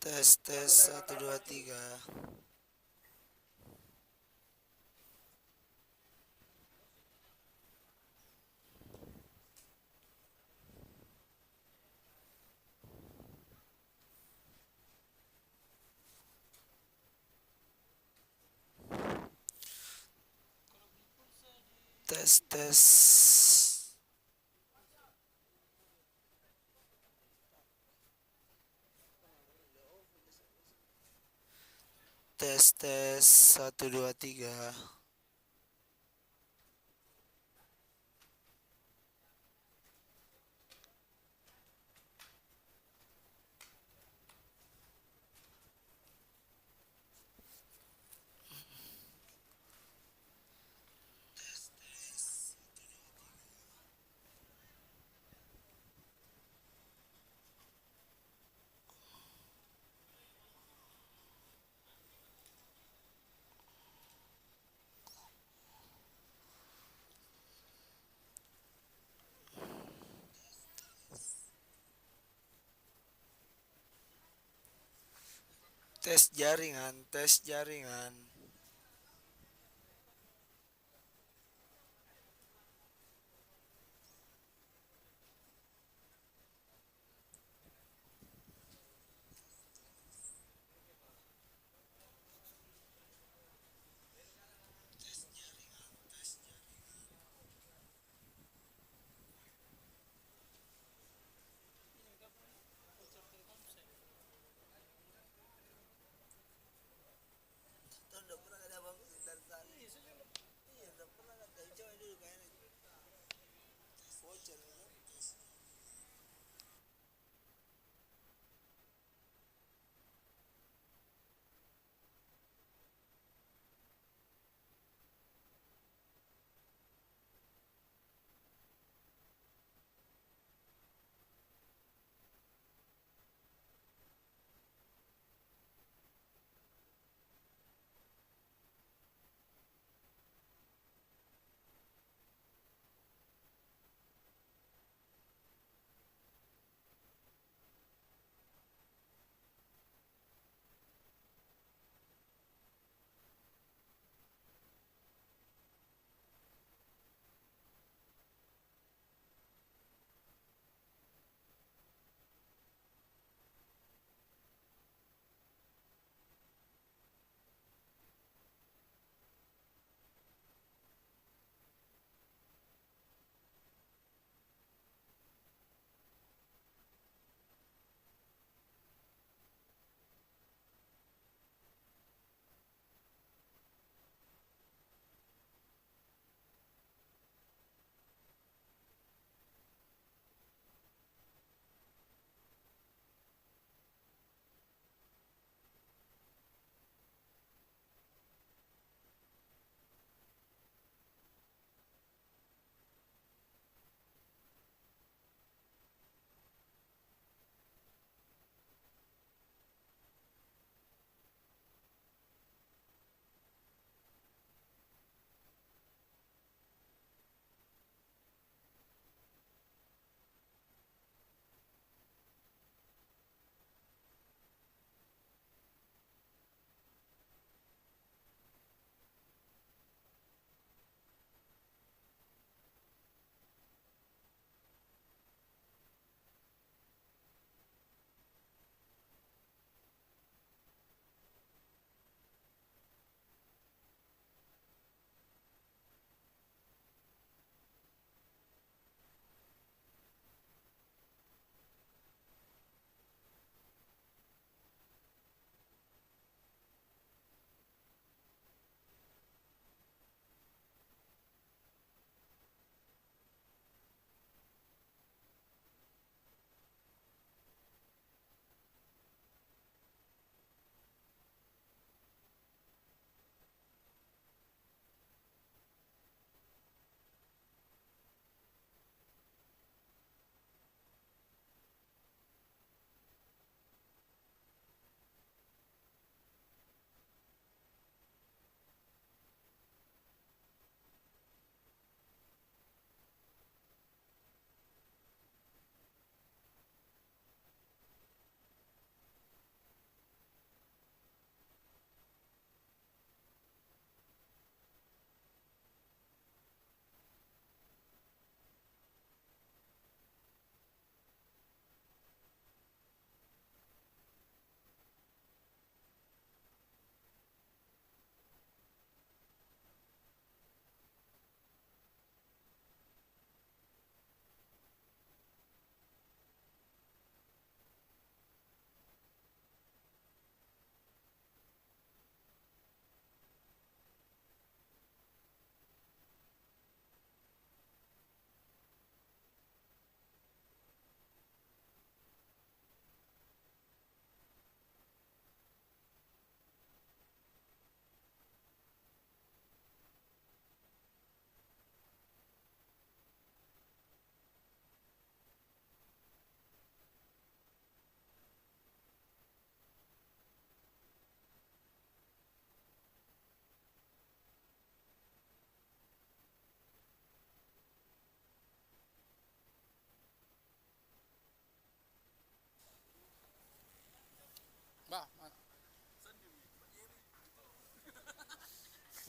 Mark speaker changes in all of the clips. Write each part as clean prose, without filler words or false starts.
Speaker 1: Tes tes satu dua tiga. Tes tes. Tes tes satu dua tiga. Tes jaringan, tes jaringan.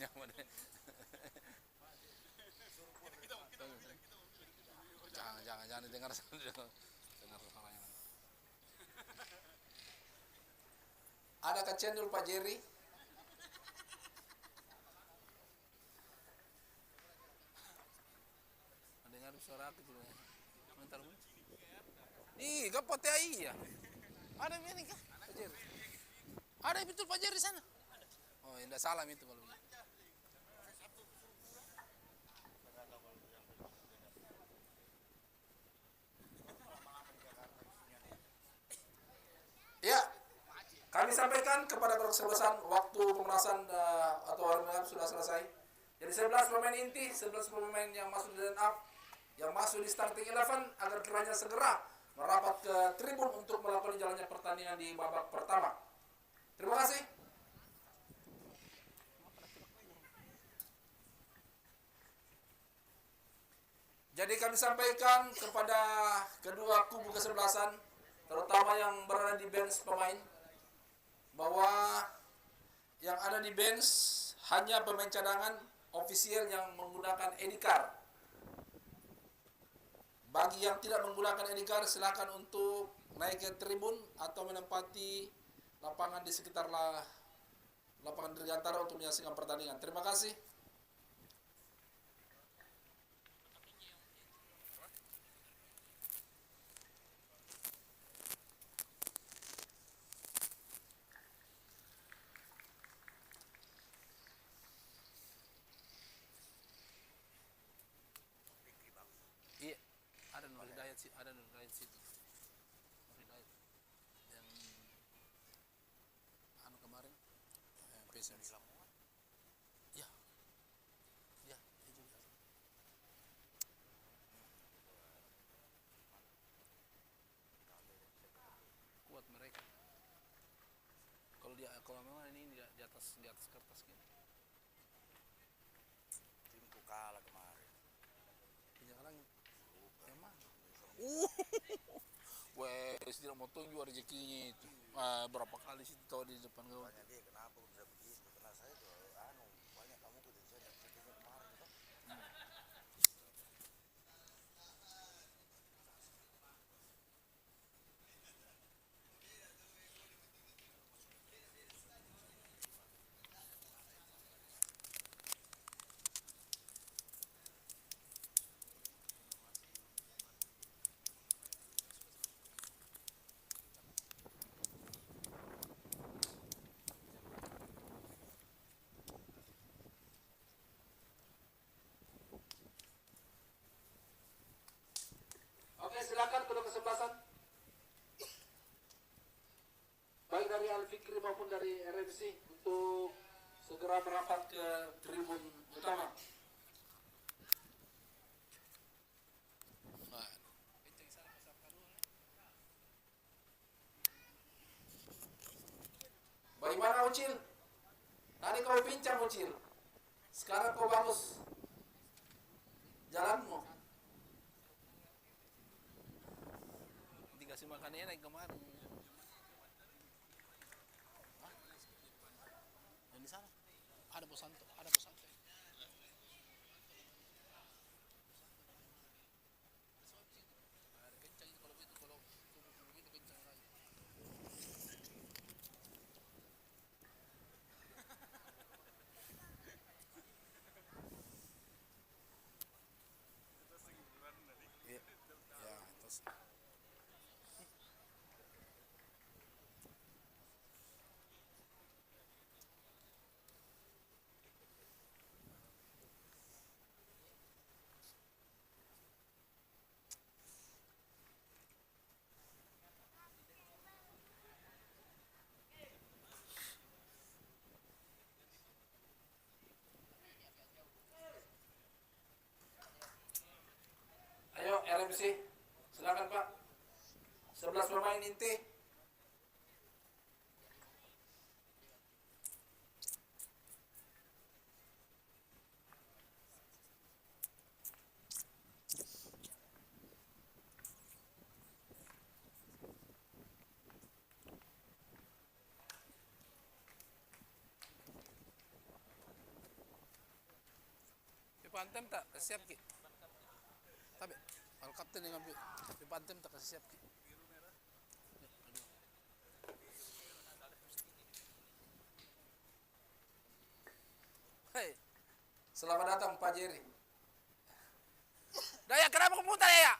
Speaker 2: Jangan dengar dengar suaranya. Adakah cendol Pak Jerry? Dengar suara aku tuh. Bentar. Ih, gak ya iya. Ada ini kah? Pak Jerry. Ada betul Pak Jerry sana. Oh, tidak salah itu kalau. Ya, kami sampaikan kepada kesebelasan waktu pemerasan atau hari sudah selesai. Jadi 11 pemain inti, 11 pemain yang masuk di line up, yang masuk di starting 11 agar kiranya segera merapat ke tribun untuk melakukan jalannya pertandingan di babak pertama. Terima kasih. Jadi kami sampaikan kepada kedua kubu kesebelasan, terutama yang berada di bench pemain, bahwa yang ada di bench hanya pemain cadangan ofisial yang menggunakan ID card. Bagi yang tidak menggunakan ID card, silakan untuk naik ke tribun atau menempati lapangan di sekitar lapangan dirgantara untuk menyaksikan pertandingan. Terima kasih. Iya, ada Nur Hidayat sih, ada Nur Hidayat situ. Nur Hidayat yang anu kemarin PSM. Ya, ya, itu juga. Kuat mereka. Kalau memang ini di atas kertas gitu.
Speaker 3: Timku kalah kemarin.
Speaker 2: Jangan emang. Wes tidak mau tunggu rezekinya itu. Berapa kali sih tahu di depan gawang.
Speaker 3: Banyak dia kenapa bisa begitu? Karena saya tuh banyak kamu ke saya kemarin itu.
Speaker 2: Oke, silakan kedua kesebelasan. Baik dari Al-Fikri maupun dari RFC untuk segera merapat ke tribun utama. Bagaimana Ucil? Tadi kau pincang Ucil. Sekarang kau bagus jalanmu. Dikasih makan enak kemarin. Di sana ada Bosanto, ada Bosanto. Kencang itu kalau begitu kencang lagi. Ya, terus. Ayo RMC, silakan Pak. 11 pemain inti. pantem tak siap ki. Tapi kalau kapten yang ambil di pantem tak kasih siap ki. Hei, selamat datang Pak Jerry. Daya, kenapa kamu muter ya?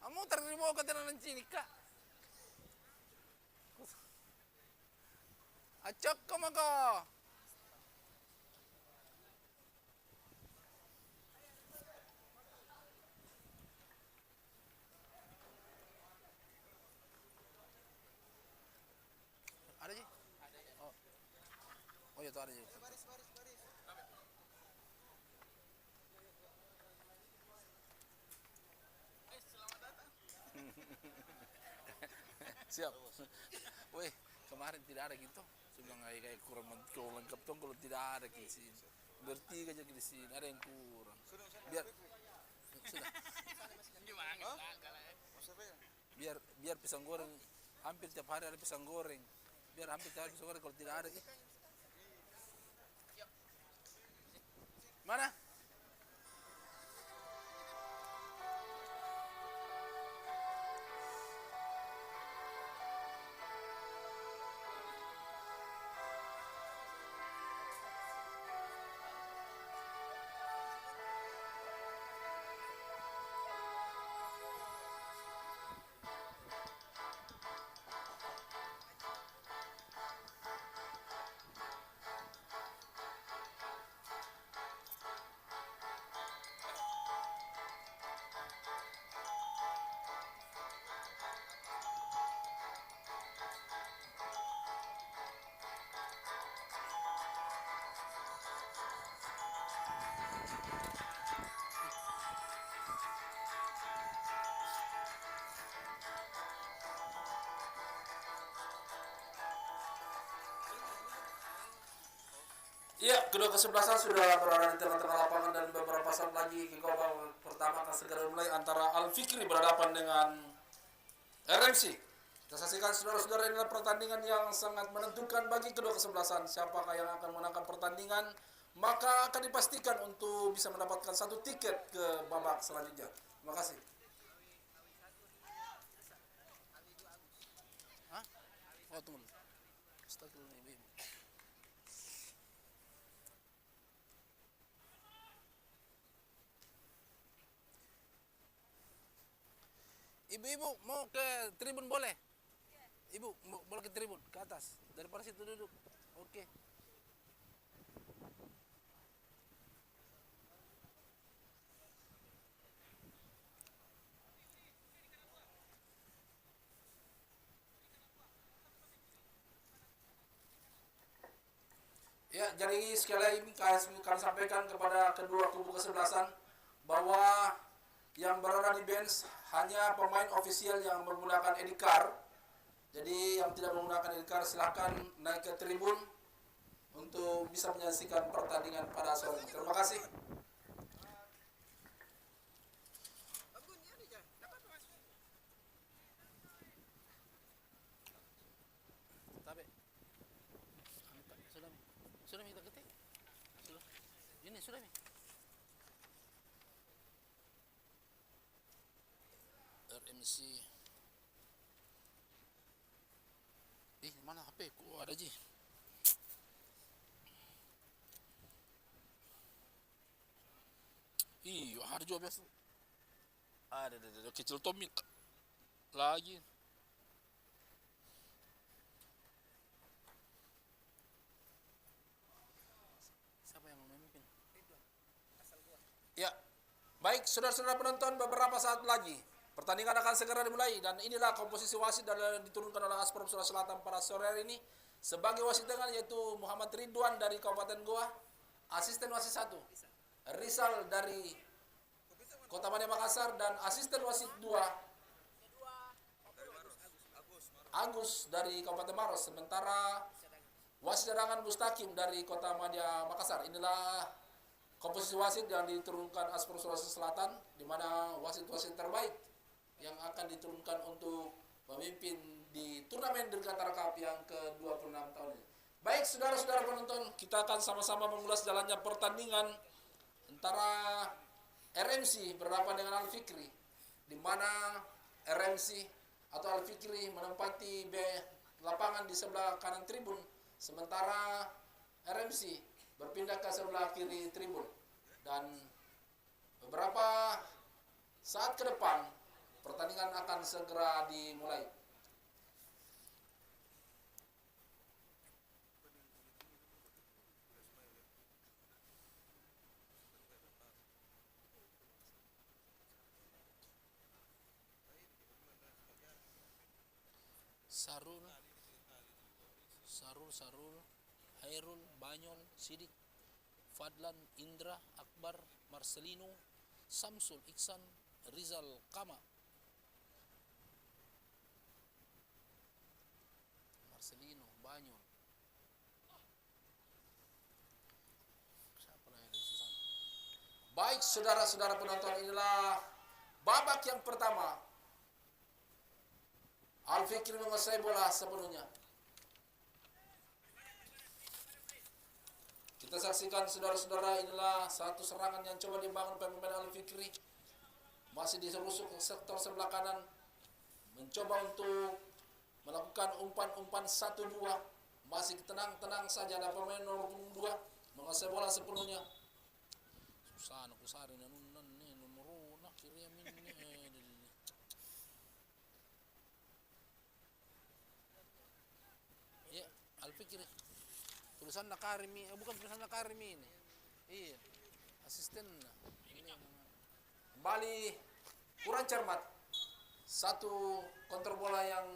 Speaker 2: Kamu muter di bawah keterangan sini kak. Acok kamu kok. Ada sih? Oh, oh ya tuh ada sih. Siap. Weh, kemarin tidak ada gitu. Saya bilang kayak kurang lengkap tuh kalau tidak ada di sini. Bertiga aja di sini, ada yang kurang. Biar sudah. Biar pisang goreng hampir tiap hari ada pisang goreng. Biar hampir tiap hari pisang goreng kalau tidak ada. Mana? Iya, kedua kesebelasan sudah berada di tengah-tengah lapangan dan beberapa saat lagi kickoff pertama akan segera dimulai antara Al Fikri berhadapan dengan RMC. Kita saksikan saudara-saudara, inilah pertandingan yang sangat menentukan bagi kedua kesebelasan. Siapakah yang akan menangkan pertandingan, maka akan dipastikan untuk bisa mendapatkan satu tiket ke babak selanjutnya. Terima kasih. Hah? Oh, tunggu. Astagfirullah. Ibu-ibu mau ke tribun boleh? Ibu boleh ke tribun, ke atas. Daripada situ duduk. Oke. Ya, jadi sekali lagi kami sampaikan kepada kedua kubu kesebelasan bahwa yang berada di bench hanya pemain ofisial yang menggunakan ID card. Jadi yang tidak menggunakan ID card silakan naik ke tribun untuk bisa menyaksikan pertandingan pada sore ini. Terima kasih. Tapi sudah minta ketik. Sudah. Ini sudah nih. RMC. Mana HP ku ada ji? Harjo biasa. Ada kecil Tommy lagi. Siapa yang memimpin? Ya, baik saudara-saudara penonton, beberapa saat lagi pertandingan akan segera dimulai dan inilah komposisi wasit yang diturunkan oleh Asprom Sulawesi Selatan pada sore hari ini. Sebagai wasit tengah yaitu Muhammad Ridwan dari Kabupaten Goa, asisten wasit 1 Rizal dari Kota Madya Makassar, dan asisten wasit 2 Agus dari Kabupaten Maros. Sementara wasit cadangan Mustaqim dari Kota Madya Makassar. Inilah komposisi wasit yang diturunkan Asprom Sulawesi Selatan, di mana wasit-wasit terbaik yang akan diturunkan untuk memimpin di turnamen Dirgantara Cup yang ke-26 tahun ini. Baik, saudara-saudara penonton, kita akan sama-sama mengulas jalannya pertandingan antara RMC berhadapan dengan Al Fikri, di mana RMC atau Al Fikri menempati lapangan di sebelah kanan tribun, sementara RMC berpindah ke sebelah kiri tribun. Dan beberapa saat ke depan pertandingan akan segera dimulai. Sarul, Hairul, Banyol, Sidik, Fadlan, Indra, Akbar, Marcelino, Samsul, Iksan, Rizal, Kama. Marcelino, Banyol. Siapa lagi di sana? Baik, saudara-saudara penonton, inilah babak yang pertama. Al Fikri menguasai bola sepenuhnya. Kita saksikan saudara-saudara, inilah satu serangan yang coba dibangun pemain Al Fikri. Masih diserusuk ke sektor sebelah kanan. Mencoba untuk melakukan umpan-umpan 1-2. Masih tenang-tenang saja, ada pemain nomor 2 menguasai bola sepenuhnya. Susah nak usari nanunan nih nomor nak kiriamin nih. Ya, Al Fikri. Tulisan Nakarimi, bukan tulisan Nakarimi ini. Iya, asisten. Ini kembali kurang cermat. Satu kontrol bola yang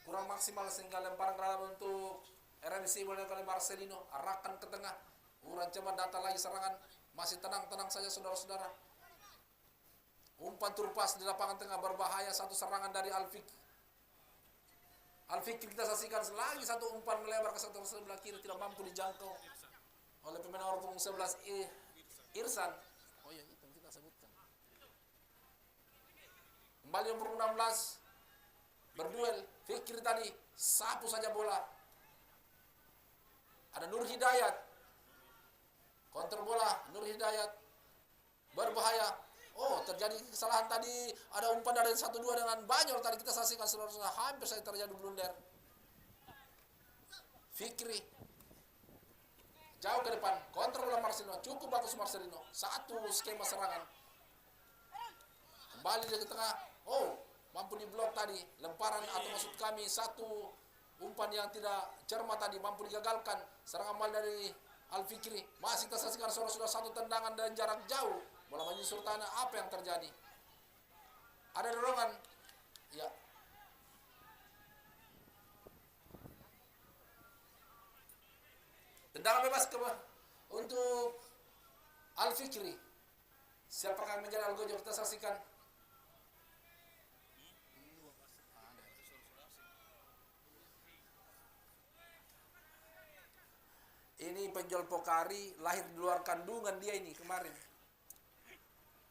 Speaker 2: kurang maksimal sehingga lemparan dalam untuk RMC boleh kali Marcelino arahkan ke tengah. Kurang cermat, datang lagi serangan. Masih tenang-tenang saja saudara-saudara. Umpan turpas di lapangan tengah berbahaya, satu serangan dari Al Fikri kita saksikan lagi satu umpan melebar ke sektor sebelah kiri, tidak mampu dijangkau oleh pemain nomor punggung 11 Irsan. Oh ya, itu kita sebutkan. Kembali nomor 16 berduel. Fikri tadi sapu saja bola. Ada Nur Hidayat. Kontrol bola Nur Hidayat. Berbahaya. Oh, terjadi kesalahan tadi. Ada umpan dari 1-2 dengan Banyol tadi kita saksikan saudara-saudara, hampir saja terjadi blunder. Fikri jauh ke depan, kontrol bola Marcelino, cukup bagus Marcelino. Satu skema serangan. Kembali dia ke tengah. Oh, mampu diblok tadi. Lemparan atau maksud kami satu umpan yang tidak cermat tadi mampu digagalkan. Serangan bal dari Al Fikri. Masih kita saksikan saudara-saudara, satu tendangan dan jarak jauh. Bola menyusur tanah, apa yang terjadi? Ada dorongan. Ya. Tendangan bebas untuk Al Fikri. Siapakah yang menjadi Algojo? Kita saksikan. Ini penjual Pokari, lahir di luar kandungan dia ini kemarin.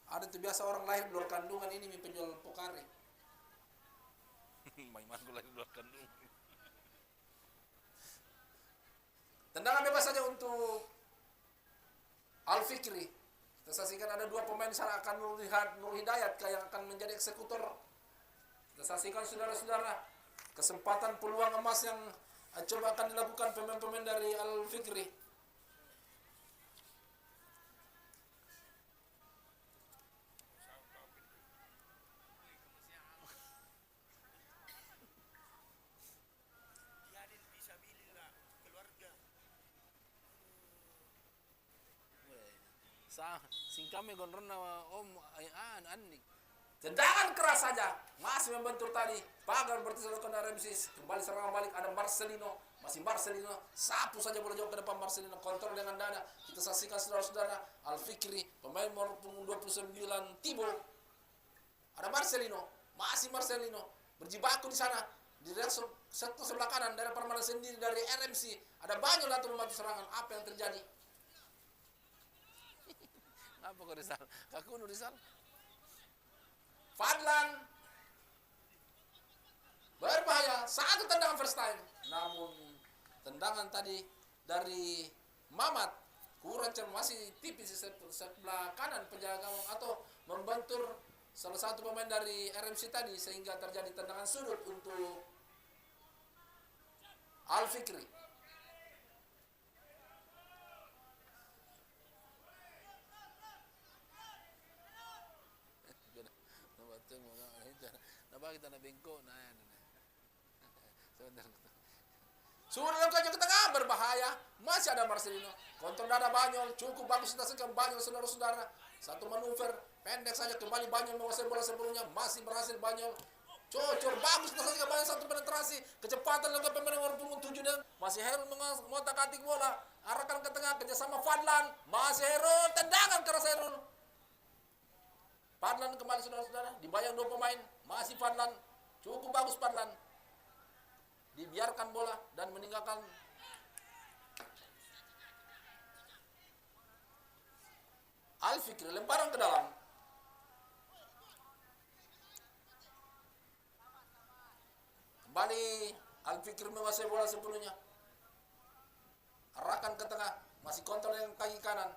Speaker 2: Ada tuh biasa orang lahir di luar kandungan, ini penjual Pokari. Maiman gue lahir di luar kandungan. Tendangan bebas saja untuk Al Fikri. Kita saksikan ada dua pemain di sana, akan Nur Hidayat yang akan menjadi eksekutor. Kita saksikan saudara-saudara, kesempatan peluang emas yang coba akan dilakukan pemain-pemain dari Al Fikri. Singkame gondron nama Om Andik. Tendangan keras saja, masih membentur tadi. Pagar berarti dilakukan RMC. Kembali serangan balik, ada Marcelino. Masih Marcelino, sapu saja bola jauh ke depan Marcelino. Kontrol dengan dada. Kita saksikan saudara-saudara, Al Fikri, pemain nomor 29 Tibo. Ada Marcelino, masih Marcelino. Berjibaku di sana. Di sektor sebelah kanan, dari permainan sendiri dari RMC. Ada Banyol atau membantu serangan. Apa yang terjadi? Apa kau Rizal? Kaku nu Rizal? Fadlan berbahaya, satu tendangan first time. Namun tendangan tadi dari Mamat kurang masih tipis di sebelah kanan penjaga gawang atau membentur salah satu pemain dari RMC tadi sehingga terjadi tendangan sudut untuk Al Fikri. Sudah ke tengah berbahaya, masih ada Marcelino. Kontrol dada Banyol, cukup bagus ditaskan Banyol saudara-saudara. Satu manuver pendek saja kembali Banyol menguasai bola sebelumnya, masih berhasil Banyol. Cocor bagus ditaskan Banyol satu penetrasi, kecepatan dengan pemain nomor 7 dan masih Herul mengotak-atik bola, arahkan ke tengah kerjasama Fadlan, masih Herul tendangan keras Herul. Fadlan kembali saudara-saudara, dibayang 2 pemain, masih Fadlan, cukup bagus Fadlan. Dibiarkan bola dan meninggalkan Al Fikri lemparan ke dalam. Kembali Al Fikri menguasai bola sepenuhnya. Arahkan ke tengah, masih kontrol dengan kaki kanan.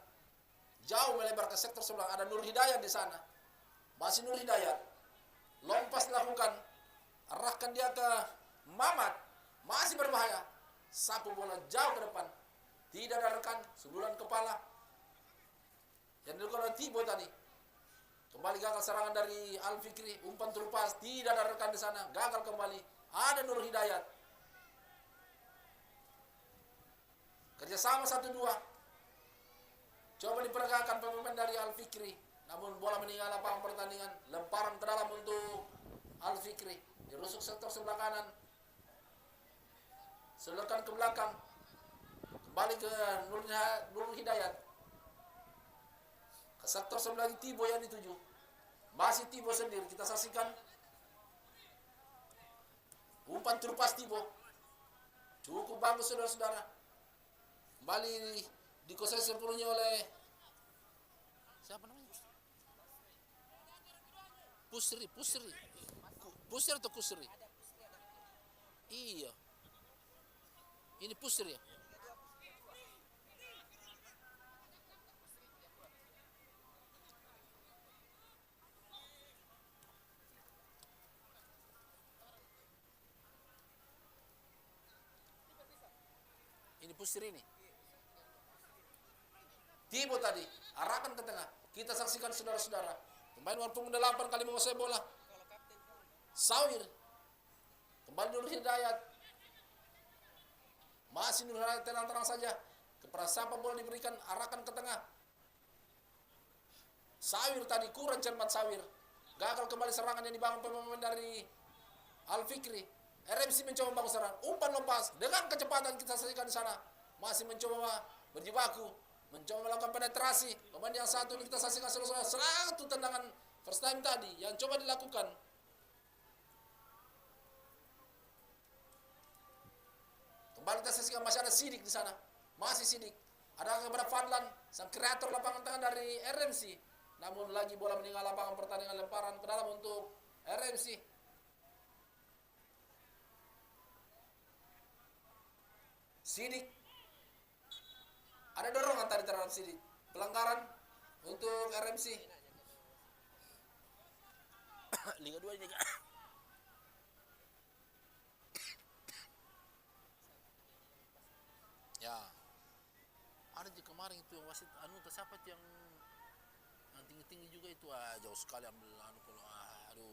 Speaker 2: Jauh melebar ke sektor sebelah, ada Nur Hidayat di sana. Masih Nur Hidayat. Lompas dilakukan. Arahkan dia ke Mamat. Masih berbahaya. Sapu bola jauh ke depan. Tidak ada rekan, sundulan kepala. Yang dilakukan oleh Tibo tadi. Kembali gagal serangan dari Al Fikri, umpan terlepas, tidak ada rekan di sana, gagal kembali. Ada Nur Hidayat. Kerjasama 1-2. Coba diperagakan pemain dari Al Fikri. Namun bola meninggal lapangan pertandingan. Lemparan ke dalam untuk Al Fikri. Dirusuk sektor sebelah kanan. Selokan ke belakang. Kembali ke Nur Hidayat. Ke sektor sebelah Tibo yang dituju. Masih Tibo sendiri. Kita saksikan. Umpan terlepas Tibo. Cukup bagus saudara-saudara. Kembali dikuasai sepenuhnya oleh siapa namanya? Pusri atau Kusri? Iya. Ini Pusri ya? Ini Pusri ini. Tibo tadi, arahkan ke tengah. Kita saksikan saudara-saudara. Pemain nomor punggung 8 kali menguasai bola. Sawir. Kembali Nur Hidayat. Masih Nur Hidayat tenang-tenang saja. Kepada siapa bola diberikan, arahkan ke tengah. Sawir tadi, kurang cermat Sawir. Gagal kembali serangan yang dibangun pemain dari Al Fikri. RMC mencoba membangun serangan. Umpan lepas dengan kecepatan kita saksikan di sana. Masih mencoba berjibaku. Mencoba melakukan penetrasi. Pemain yang satu ini kita saksikan satu tendangan first time tadi yang coba dilakukan. Kembali kita saksikan masih ada Sidik di sana. Masih Sidik. Ada kepada Fadlan, sang kreator lapangan tengah dari RMC. Namun lagi bola meninggal lapangan pertandingan, lemparan ke dalam untuk RMC. Sidik. Ada dorongan tadi terhadap Sidik. Pelanggaran untuk RMC. Liga 2 ini. Ya. Ada di kemarin itu yang wasit siapa itu yang tinggi-tinggi juga itu jauh sekali ambil kalau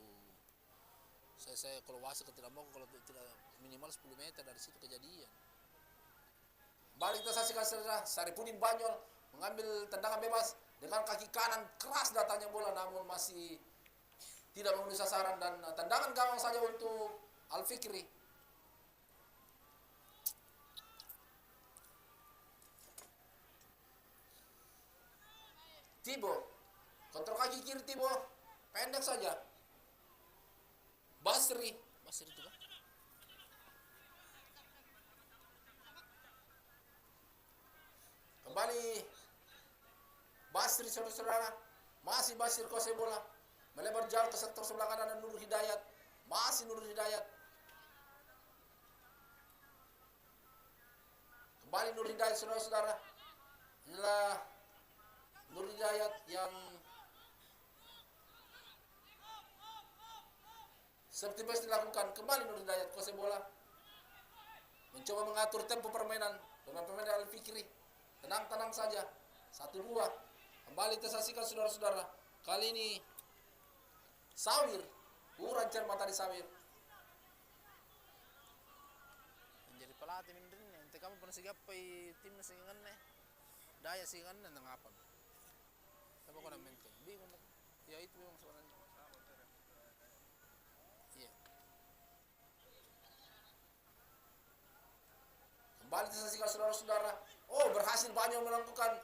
Speaker 2: saya kalau wasit tidak mau kalau tidak minimal 10 meter dari situ kejadian. Balik kita saksikan saudara, Saripudin Banyol mengambil tendangan bebas dengan kaki kanan, keras datangnya bola namun masih tidak memenuhi sasaran dan tendangan gawang saja untuk Al Fikri. Tibo, kontrol kaki kiri Tibo, pendek saja. Basri itu kan? Kembali Basri saudara-saudara. Masih Basri kuasai bola. Melebar jauh ke sektor sebelah kanan dan Nur Hidayat. Masih Nur Hidayat. Kembali Nur Hidayat saudara-saudara. Inilah Nur Hidayat yang seperti biasa dilakukan. Kembali Nur Hidayat kuasai bola. Mencoba mengatur tempo permainan. Pemain-pemain Al-Fikri. Tenang-tenang saja. 1-2. Kembali tersaksikan saudara-saudara. Kali ini Sawir. Kurang cermat tadi Sawir.
Speaker 4: Menjadi pelatih mindrin ente kamu pernah sigapai timnas singan nih. Daya singan nang apa? Apa kau mente? Bingung. Ya itu memang sebenarnya. Iya.
Speaker 2: Kembali tersaksikan saudara-saudara. Oh, berhasil banyak melakukan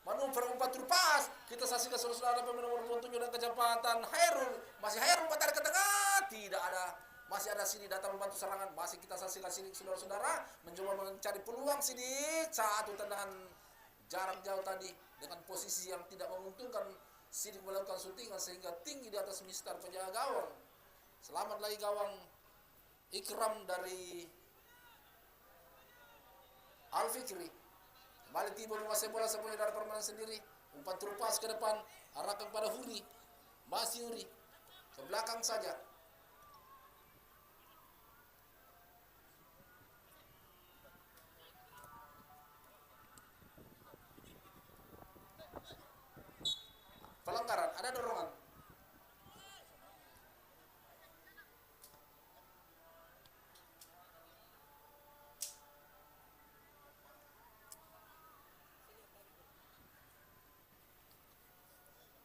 Speaker 2: manuver umpan terlepas. Kita saksikan saudara-saudara pemain nomor 27 dan kecepatan Hairul. Masih Hairul tarik ke tengah. Tidak ada. Masih ada Sidik datang membantu serangan. Masih kita saksikan Sidik saudara-saudara. Mencoba mencari peluang Sidik. Satu tendangan jarak jauh tadi. Dengan posisi yang tidak menguntungkan. Sidik melakukan syutingan sehingga tinggi di atas Mister penjaga gawang. Selamat lagi gawang Ikram dari Al-Fikri. Kembali tiba menguasai bola sepenuhnya dari permainan sendiri. Umpan terlepas ke depan. Arahkan pada Huri. Masih Huri. Ke belakang saja. Pelanggaran. Ada dorongan.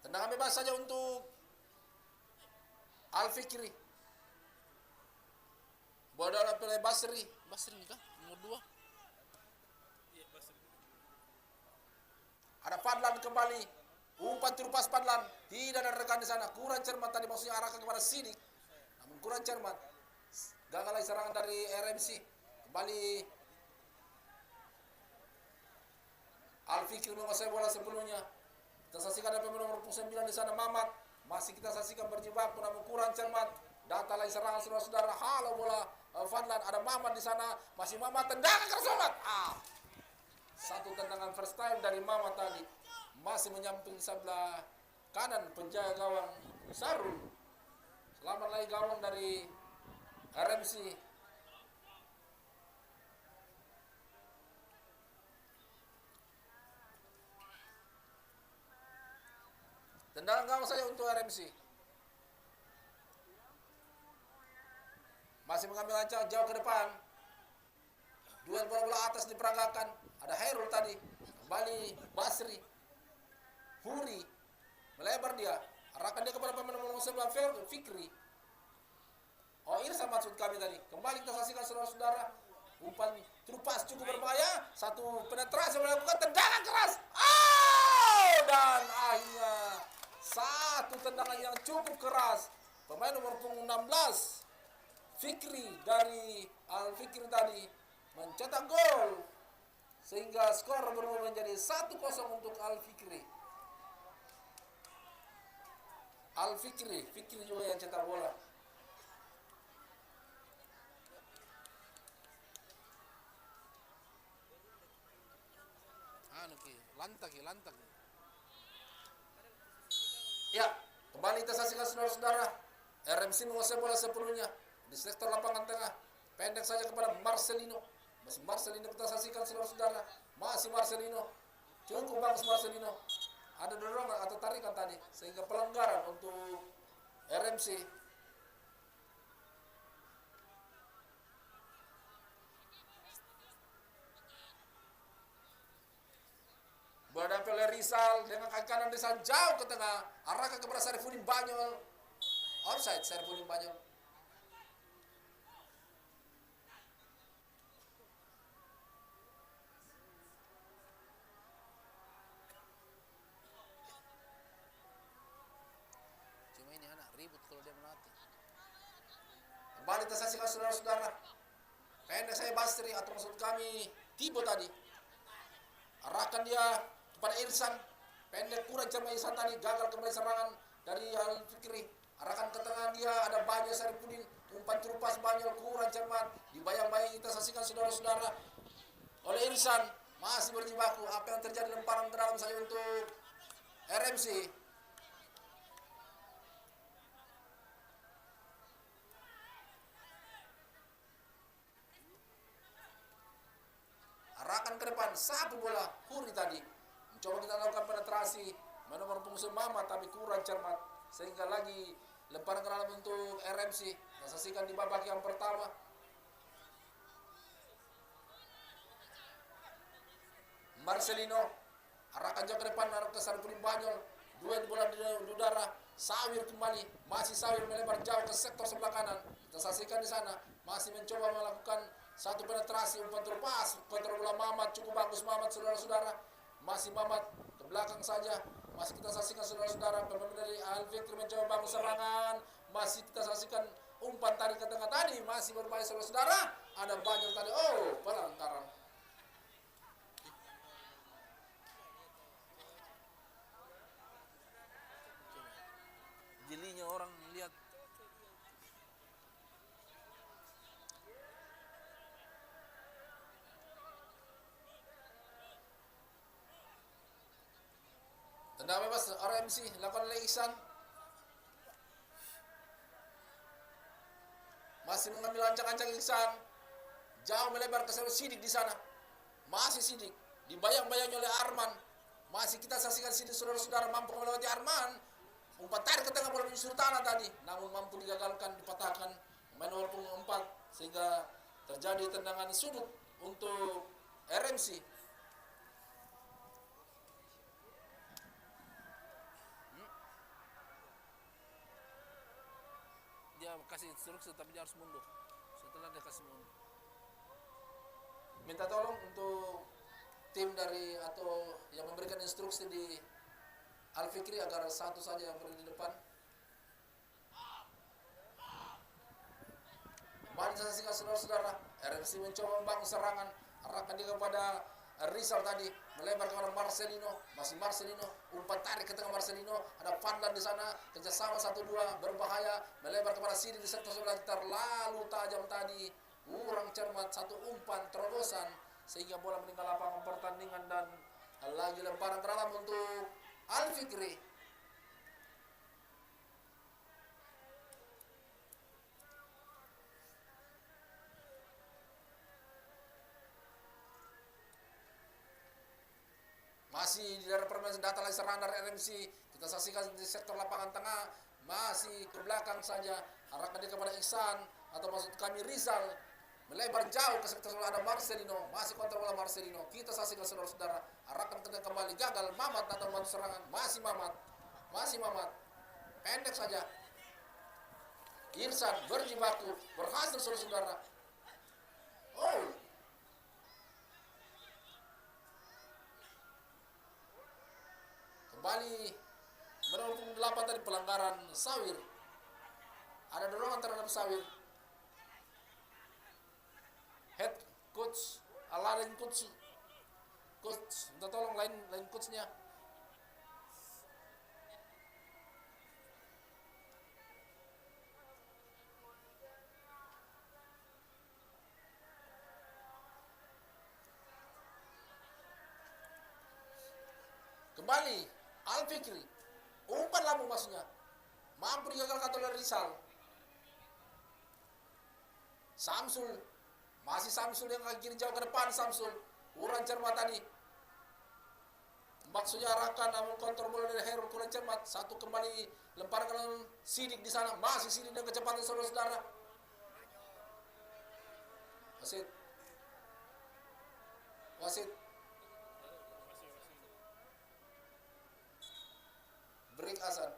Speaker 2: Tendangan bebas saja untuk Al-Fikri. Bola dalam pelai Basri.
Speaker 4: Basri nih kah? Nomor 2.
Speaker 2: Ada Fadlan kembali. Umpan terlepas Fadlan. Tidak ada rekan di sana. Kurang cermat tadi maksudnya arahkan kepada Sidik. Namun kurang cermat. Gagal lagi serangan dari RMC. Kembali Al-Fikri menguasai bola sebelumnya. Kita saksikan ada pemain nomor 9 di sana Mamat. Masih kita saksikan berjibaku namun kurang cermat. Data lagi serangan saudara-saudara. Halo bola Fadlan, ada Mamat di sana. Masih Mamat tendangan keras Mamat. Satu tendangan first time dari Mamat tadi. Masih menyamping sebelah kanan penjaga gawang Sarul. Selamat lagi gawang dari RMC. Tendangan gawang saja untuk RMC. Masih mengambil ancang jauh ke depan. Duel bola-bola atas diperagakan. Ada Hairul tadi. Kembali Basri. Huri. Melebar dia. Arahkan dia kepada pemain nomor 11 Fikri. Oh, Irsa maksud kami tadi. Kembali kita saksikan saudara-saudara. Umpan terlepas cukup berbahaya. Satu penetrasi melakukan tendangan keras. Dan akhirnya satu tendangan yang cukup keras. Pemain nomor 16 Fikri dari Al-Fikri tadi mencetak gol. Sehingga skor berubah menjadi 1-0 untuk Al-Fikri. Al-Fikri, Fikri juga yang cetak bola.
Speaker 4: Lantak.
Speaker 2: Ya, kembali kita saksikan saudara-saudara. RMC menguasai bola sepenuhnya di sektor lapangan tengah. Pendek saja kepada Marcelino. Masih Marcelino kita saksikan saudara-saudara. Masih Marcelino. Cukup bagus Marcelino. Ada dorongan atau tarikan tadi sehingga pelanggaran untuk RMC. Berdampil Rizal dengan kaki kanan Rizal jauh ke tengah. Arahkan kepada Sarifudin Banyol. Offside Sarifudin Banyol.
Speaker 4: Cuma ini anak ribut kalau dia melatih.
Speaker 2: Kembali kita saksikan saudara-saudara. Pendek saya Basri atau maksud kami Tibo tadi. Arahkan dia kepada Irsan. Pendek kurang cermat Irsan tadi. Gagal kembali serangan dari Al-Fikri. Arahkan ke tengah dia. Ada Banyak Sarifudin. Umpan terlepas Banyol kurang cermat. Dibayang-bayang kita saksikan saudara-saudara. oleh Irsan. Masih berjibaku. Apa yang terjadi, lemparan ke dalam saja untuk RMC. Arahkan ke depan, satu bola Huri tadi. Mencoba kita lakukan penetrasi, nomor pengusung Mama tapi kurang cermat. Sehingga lagi lemparan ke dalam untuk RMC. Kita saksikan di babak yang pertama. Marcelino arahkan jauh ke depan, arah ke Saripudin Banyol. Duel bola di udara. Sawir kembali, masih Sawir melebar jauh ke sektor sebelah kanan. Kita saksikan di sana, masih mencoba melakukan satu penetrasi, umpan terlepas, kontrol bola Mamat, cukup bagus Mamat, saudara-saudara. Masih Mamat ke belakang saja. Masih kita saksikan saudara-saudara, pemain dari Al-Fikri mencoba bangun serangan. Masih kita saksikan umpan tarik ke tengah tadi, masih berbahaya saudara-saudara. Ada Banyol tadi, oh pelanggaran.
Speaker 4: Jelinya orang lihat.
Speaker 2: Tendang bebas RMC dilakukan oleh Ihsan. Masih mengambil ancang-ancang Ihsan. Jauh melebar ke seluruh Sidik di sana. Masih Sidik dibayang-bayangi oleh Arman. Masih kita saksikan Sidik, saudara-saudara, mampu melewati Arman. Umpan tarik ke tengah bola menyusur tanah tadi, namun mampu digagalkan, dipatahkan main nomor punggung 4, sehingga terjadi tendangan sudut untuk RMC.
Speaker 4: Dia kasih instruksi tapi dia harus mundur. Setelah dia kasih mundur,
Speaker 2: Minta tolong untuk tim dari atau yang memberikan instruksi di Al-Fikri agar satu saja yang berada di depan. Kembali saksikan saudara-saudara, RMC mencoba membangun serangan, arahkan dia kepada Rizal tadi, melebar kepada Marcelino, masih Marcelino, umpan tarik ke tengah Marcelino, ada Fadlan di sana, kerjasama 1-2 berbahaya, melebar kepada Sidi di sektor sebelah, terlalu tajam tadi, kurang cermat, satu umpan terobosan sehingga bola meninggal lapangan pertandingan. Dan lagi lemparan ke dalam untuk Al-Fikri. Masih di daerah permainan, data lagi serangan dari RMC. Kita saksikan di sektor lapangan tengah, masih ke belakang saja, arahkan dia kepada Ihsan atau maksud kami Rizal, melebar jauh ke sektor sebelah, ada Marcelino, masih kontrol bola Marcelino. Kita saksikan saudara-saudara, arahkan ke kembali, gagal Mamat atau membantu serangan, masih Mamat, pendek saja. Irsan berjibaku, berhasil saudara-saudara. Oh, kembali menurut 8 tadi pelanggaran Sawir. Ada dorongan terhadap Sawir. Head coach, lain coach, minta tolong lain coachnya. Kembali Al-Fikri, umpan lambung maksudnya, mampu digagalkan oleh Rizal. Samsul, masih Samsul yang kaki kiri jauh ke depan. Samsul kurang cermat tadi, maksudnya arahkan namun kontrol bola dari Herul kurang cermat. Satu kembali lempar ke dalam Sidik di sana, masih Sidik dengan kecepatan saudara-saudara. Wasit break azan.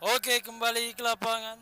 Speaker 5: Oke, kembali ke lapangan.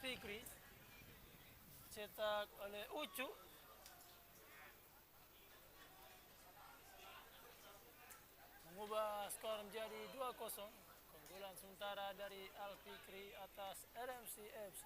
Speaker 5: Fikri, cetak oleh Ucu, mengubah skor menjadi 2-0. Keunggulan sementara dari Al Fikri atas RMC FC.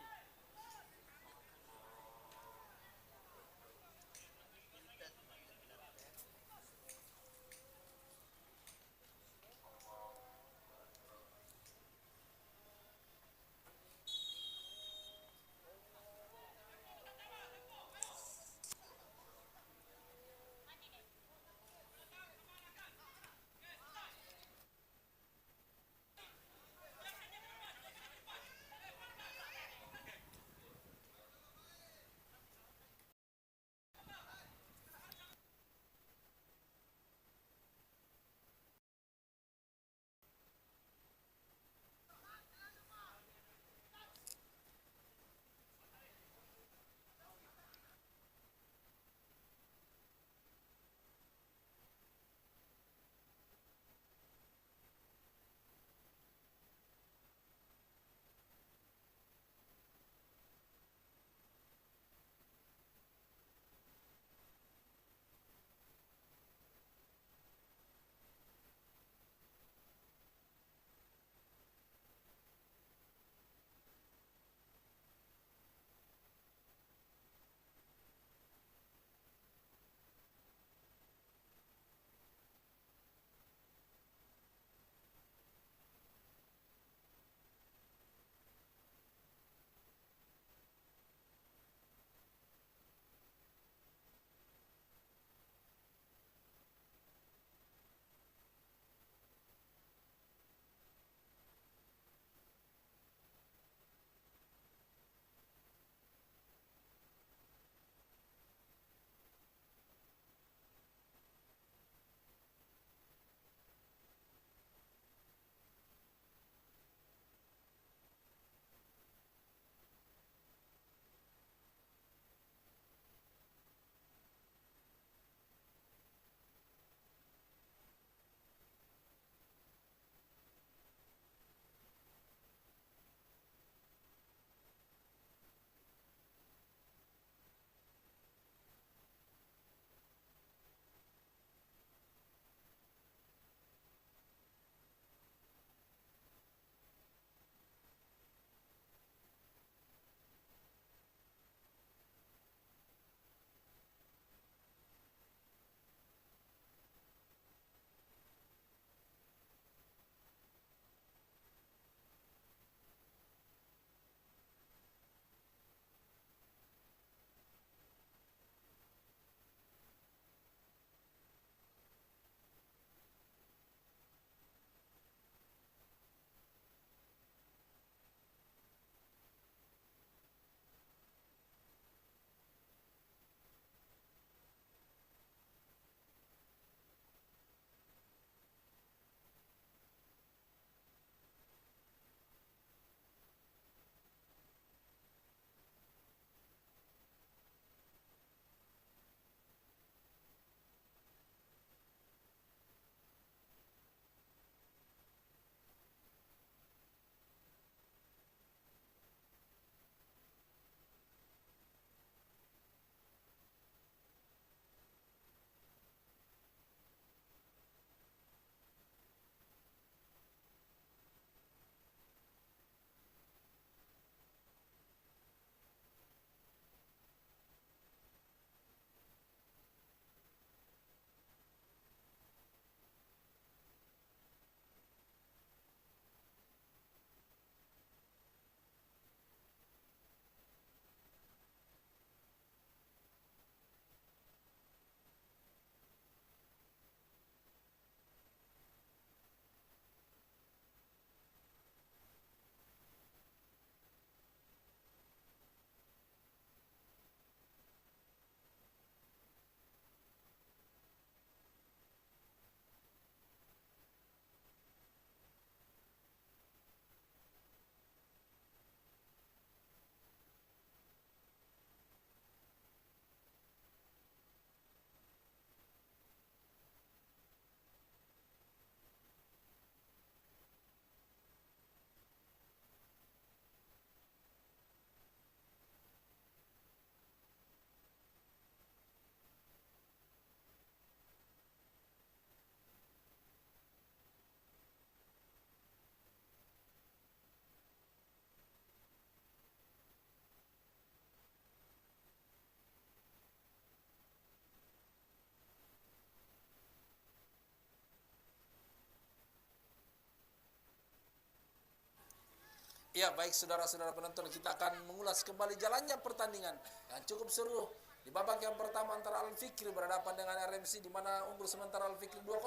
Speaker 2: Ya, baik saudara-saudara penonton, kita akan mengulas kembali jalannya pertandingan yang cukup seru. Di babak yang pertama antara Al Fikri berhadapan dengan RMC, di mana unggul sementara Al Fikri 2-0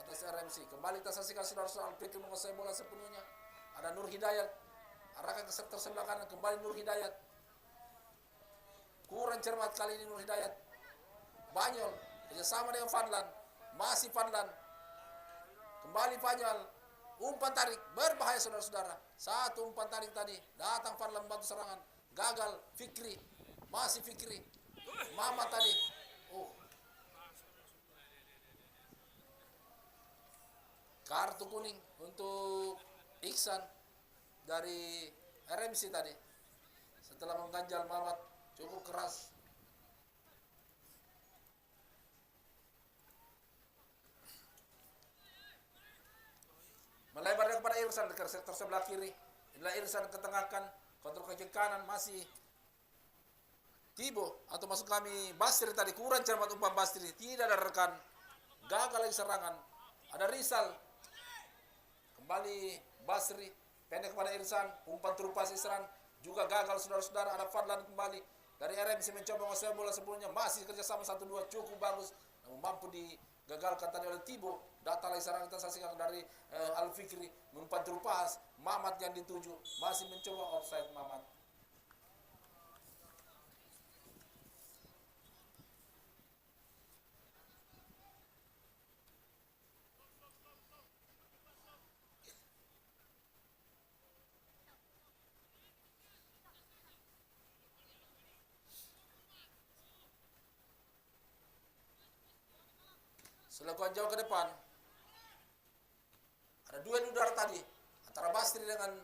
Speaker 2: atas RMC. Kembali kita saksikan saudara-saudara, Al Fikri menguasai bola sepenuhnya. Ada Nur Hidayat, arahkan ke sektor sebelah kanan, kembali Nur Hidayat. Kurang cermat kali ini Nur Hidayat. Banyol kerjasama dengan Fadlan, masih Fadlan. Kembali Fadlan, umpan tarik, berbahaya saudara-saudara. Satu umpan tarik tadi, datang Fadlan membantu serangan, gagal. Fikri, masih Fikri. Mama tadi, kartu kuning untuk Iksan dari RMC tadi. Setelah mengganjal Mamat cukup keras. Melebar kepada Irsan ke sektor sebelah kiri. Inilah Irsan ketengahkan, kontrol kaki kanan masih Tibo atau masuk kami Basri tadi, kurang cermat umpan Basri, tidak ada rekan, gagal lagi serangan. Ada Rizal, kembali Basri, pendek kepada Irsan, umpan terupas Irsan juga gagal saudara-saudara. Ada Fadlan kembali dari RMC mencoba menguasai bola sebelumnya, masih kerjasama 1-2 cukup bagus, namun mampu digagalkan tadi oleh Tibo. Data lagi serangan kita saksikan dari Al Fikri, umpan terupas, Mamat yang dituju, masih mencoba offside Mamat. Selakuan jauh ke depan. Ada duel udara tadi antara Basri dengan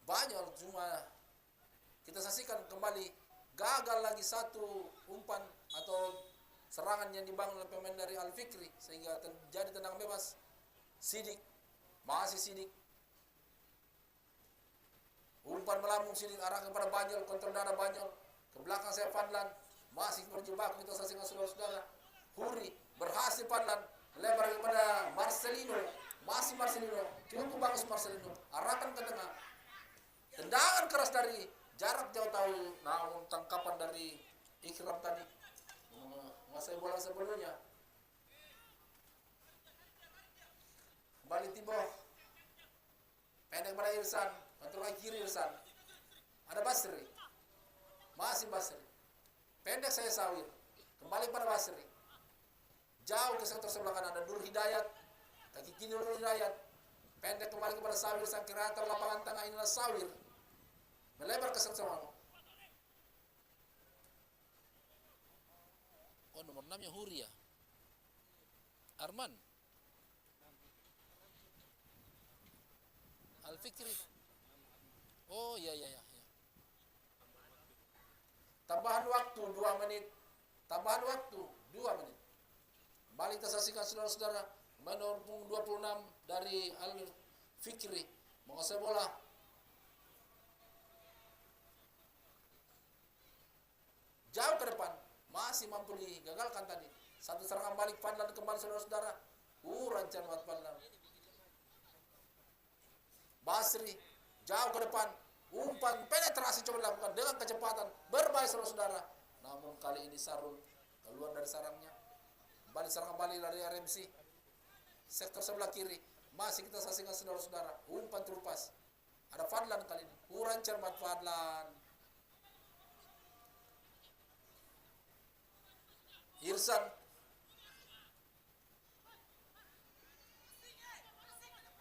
Speaker 2: Banyol, cuma kita saksikan kembali gagal lagi satu umpan atau serangan yang dibangun oleh pemain dari Al Fikri sehingga terjadi tendangan bebas. Sidik, masih Sidik. Umpan melambung Sidik arah kepada Banyol, kontrol darah Banyol. Ke belakang saya Fadlan, masih berjebak kita saksikan saudara-saudara. Huri berhasil Fadlan lebar kepada Marcelino, masih Marcelino, cukup bagus Marcelino, arahkan ke tengah, tendangan keras dari jarak jauh tahu, namun tangkapan dari Ikram tadi menguasai bola sebelumnya. Kembali Tibo, pendek pada Irsan, kontrol kiri Irsan, ada Basri, masih Basri, pendek saya Sawir, kembali pada Basri. Jauh ke sektor sebelah kanan ada Nur Hidayat, kaki kiri Nur Hidayat, pendek kembali kepada Sawir, sang kreator lapangan tengah inilah Sawir, melebar ke sektor mana? Oh, nomor 6 nya Huri ya, Arman, Al Fikri. Oh iya. Tambahan waktu 2 menit, tambahan waktu 2 menit. Kembali kita saksikan saudara-saudara, nomor 26 dari Al Fikri menguasai bola. Jauh ke depan, masih mampu digagalkan tadi. Satu serangan balik Fadlan kembali saudara-saudara. Kurang cermat Fadlan. Basri jauh ke depan, umpan penetrasi coba dilakukan dengan kecepatan, berbahaya saudara-saudara. Namun kali ini Sarul keluar dari sarangnya. Kembali serangan balik dari RMC, sektor sebelah kiri, masih kita saksikan saudara-saudara, umpan terupas. Ada Fadlan kali ini, kurang cermat Fadlan. Irsan,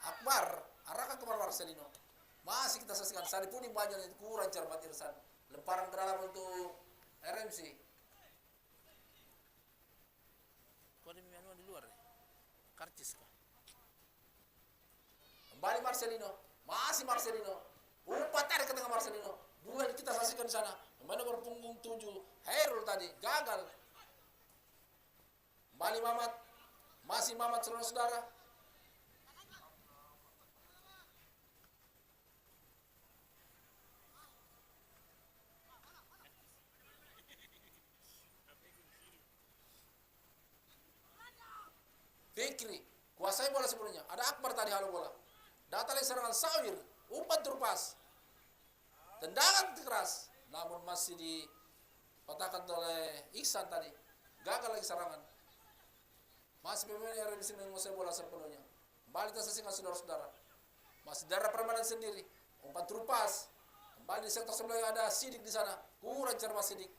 Speaker 2: Akbar, arahkan kepada Marcelino. Masih kita saksikan, Saripudin Banyol itu kurang cermat Irsan. Lemparan ke dalam untuk RMC.
Speaker 4: Kau ada minuman di luar ya? Karcis kah?
Speaker 2: Kembali Marcelino, masih Marcelino. Umpan tarik ke tengah Marcelino. Duel kita saksikan di sana. Kembali nomor punggung 7, Herul tadi gagal. Kembali Mamat, masih Mamat saudara-saudara. Fikri kuasai bola sebelumnya. Ada Akbar tadi halo bola. Datang lagi serangan Sawir. umpan terlepas, tendangan keras, namun masih dipatahkan oleh Ihsan tadi. Gagal lagi serangan. Masih pemain RMC menguasai bola sepenuhnya. Kembali tersaksikan saudara-saudara. Masih darah permainan sendiri. Umpan terlepas. Kembali di sektor sebelah ada Sidik di sana. Kurang cermat Sidik.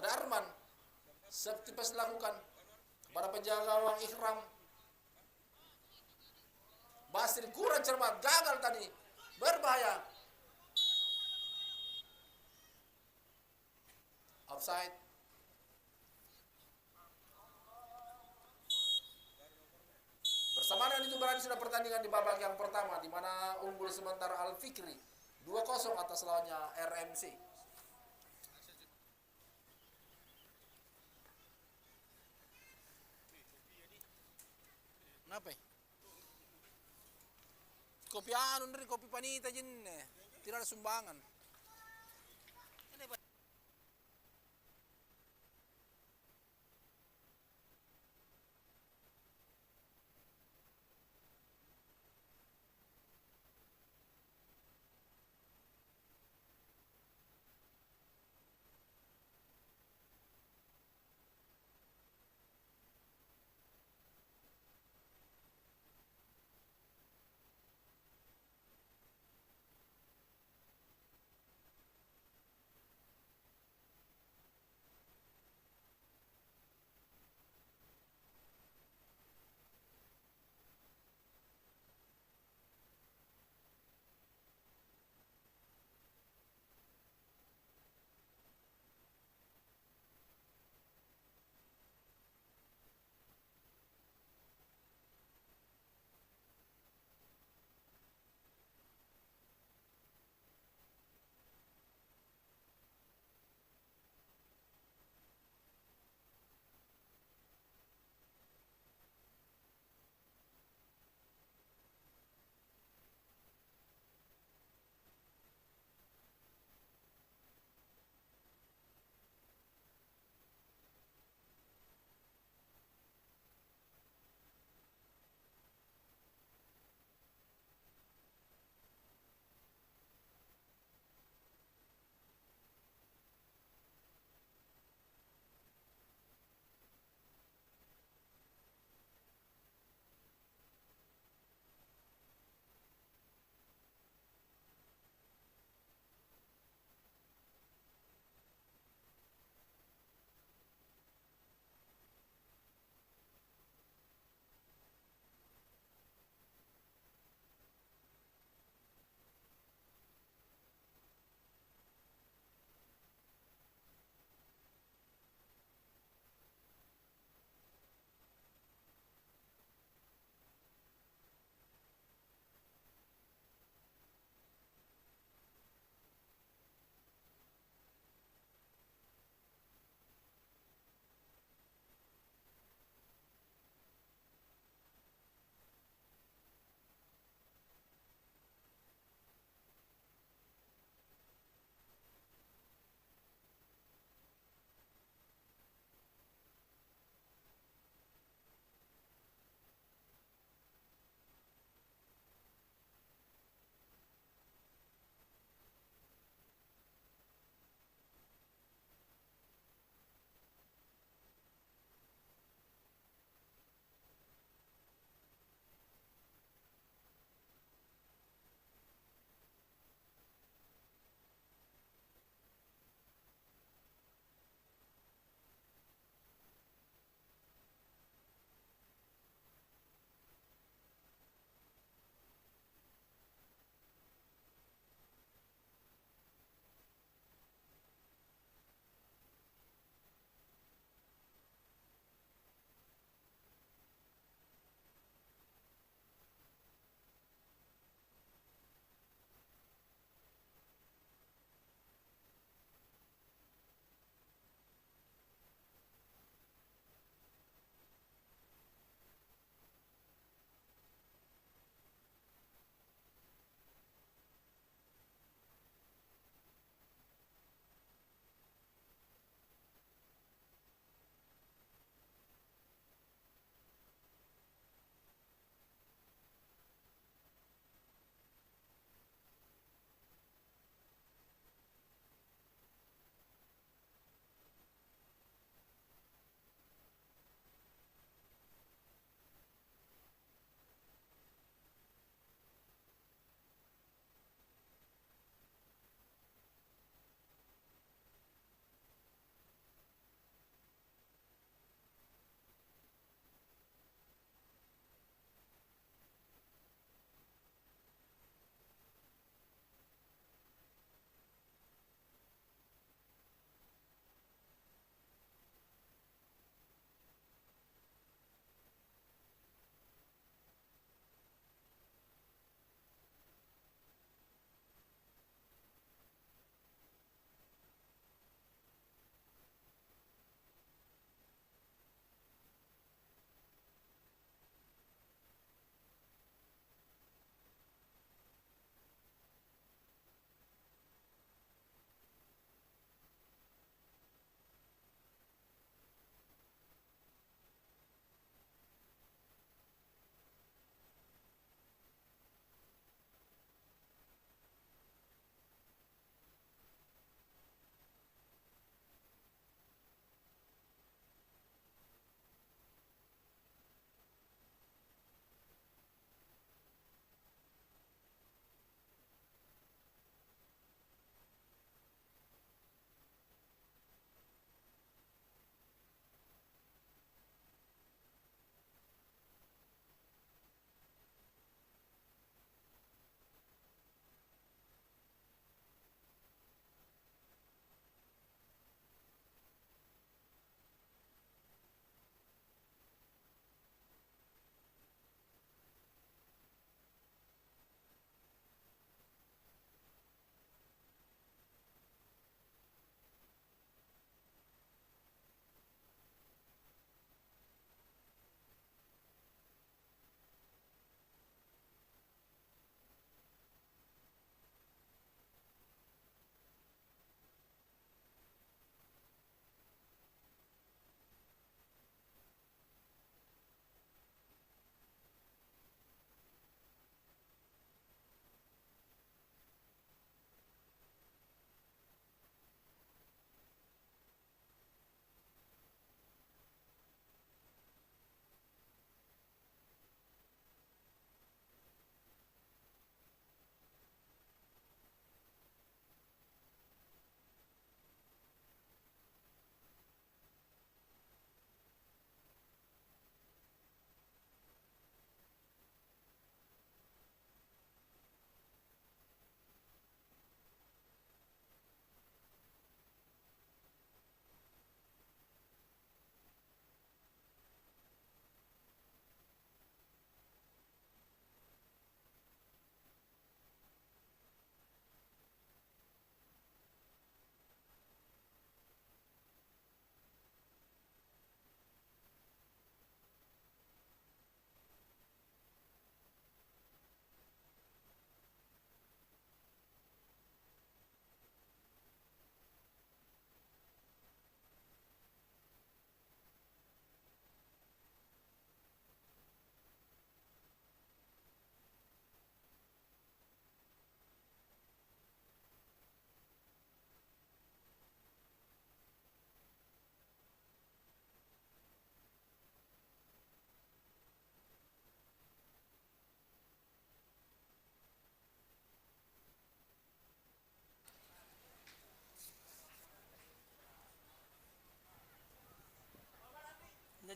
Speaker 2: Ada Arman. Safety pass dilakukan kepada penjaga gawang Ikram. Basri kurang cermat, gagal tadi. Berbahaya. Offside. Bersamaan itu berarti sudah pertandingan di babak yang pertama di mana unggul sementara Al Fikri 2-0 atas lawannya RMC.
Speaker 4: Kenapa? Kopi anu dari kopi panita jenne. Tidak ada sumbangan.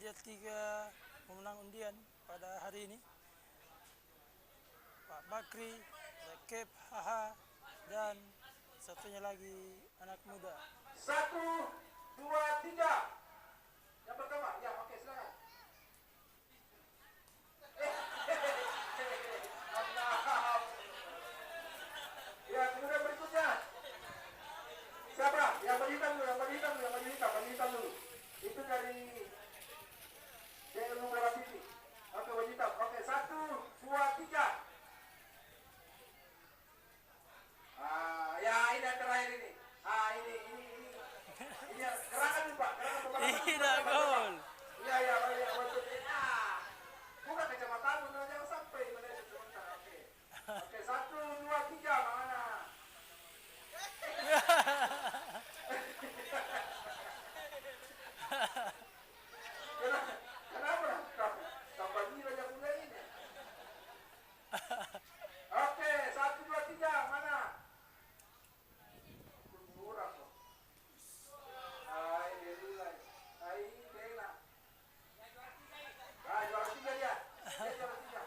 Speaker 5: saja 3 pemenang undian pada hari ini. Pak Bakri, Rekep, Haha, dan satunya lagi anak muda.
Speaker 2: 1, 2, 3. Yang pertama, ya oke silakan. Mantap. Ya kemudian berikutnya. Siapa? Yang baju hitam dulu, baju hitam dulu. Itu dari JLU Bola City. Oke, baju hitam. Oke, 1, 2, 3. Ya ini yang terakhir ini. Ini gerakan nih Pak, gerakan pembalasan.
Speaker 5: Tidak gol.
Speaker 2: Iya, betul. Bukan kecamatan, jangan sampai meleset sebentar. Oke, 1, 2, 3, mana? Kenapa? Tambah gila yang mulai ini. Oke, 1, 2, 3, mana? Murah kok. Hai, Bella. Juara 3 dia. Dia juara 3.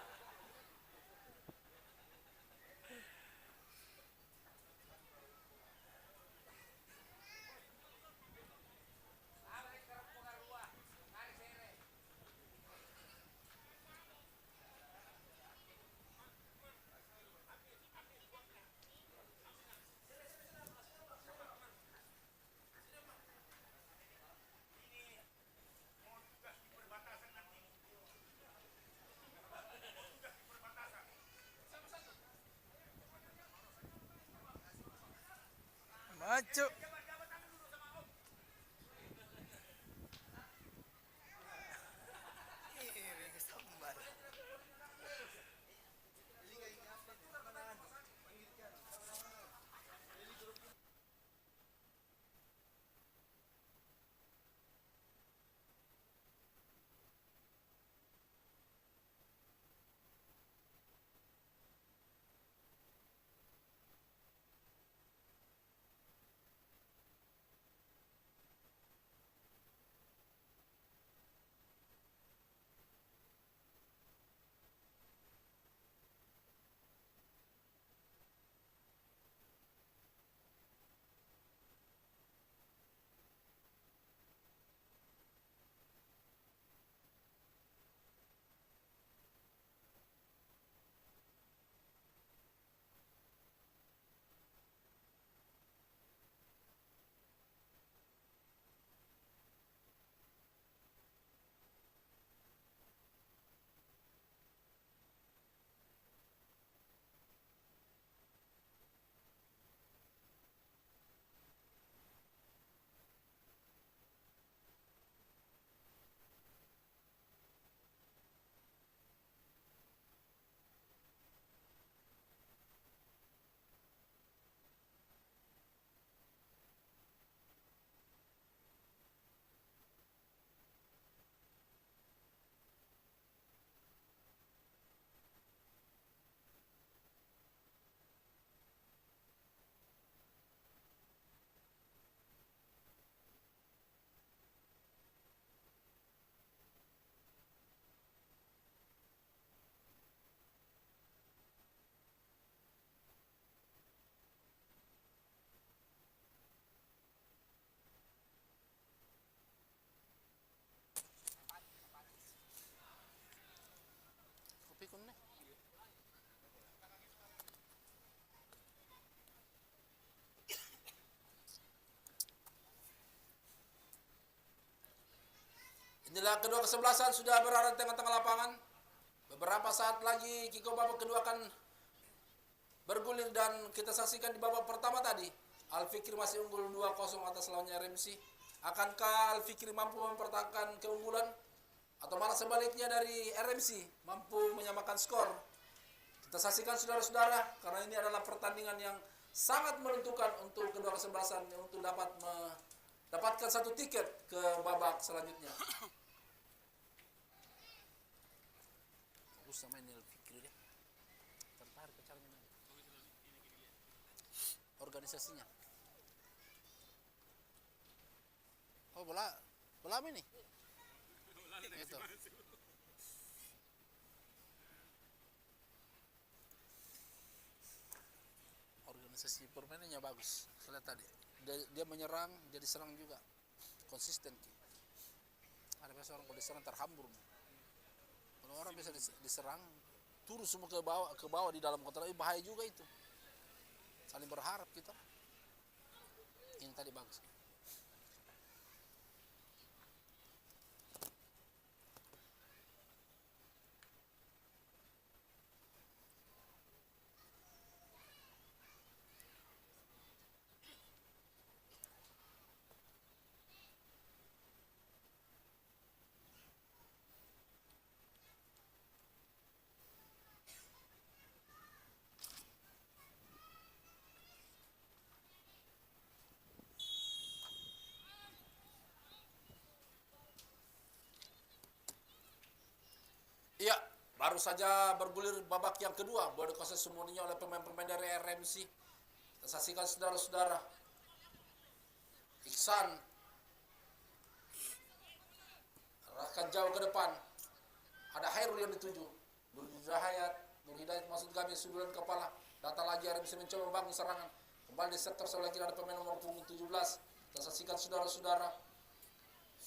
Speaker 5: Maju.
Speaker 4: Kopi kun nih. Inilah kedua kesebelasan sudah berada di tengah-tengah lapangan. Beberapa saat lagi Kiko babak kedua akan bergulir dan kita saksikan di babak pertama tadi Al Fikri masih unggul 2-0 atas lawannya RMC. Akankah Al Fikri mampu mempertahankan keunggulan atau malah sebaliknya dari RMC mampu menyamakan skor? Kita saksikan saudara-saudara, karena ini adalah pertandingan yang sangat menentukan untuk kedua kesebelasan untuk dapat mendapatkan satu tiket ke babak selanjutnya. Bagus sama ini Al Fikri deh. Tertarik ke caranya main. Organisasinya. Oh bola apa ini? Itu. Organisasi permainannya bagus. Saya lihat tadi. Dia menyerang, jadi serang juga. Konsisten. Ada biasa orang kalau diserang terhambur. Kalau orang bisa diserang, turun semua ke bawah di dalam kontra, bahaya juga itu. Saling berharap kita. Ini tadi bagus. Iya, baru saja bergulir babak yang kedua. Baru dikuasai semuanya oleh pemain-pemain dari RMC. Kita saksikan saudara-saudara. Iksan arahkan jauh ke depan. Ada Hairul yang dituju. Nur Hidayat maksud kami sundulan kepala. Datang lagi RMC mencoba membangun serangan. Kembali di sektor sebelah kiri ada pemain nomor punggung 17. Kita saksikan saudara-saudara.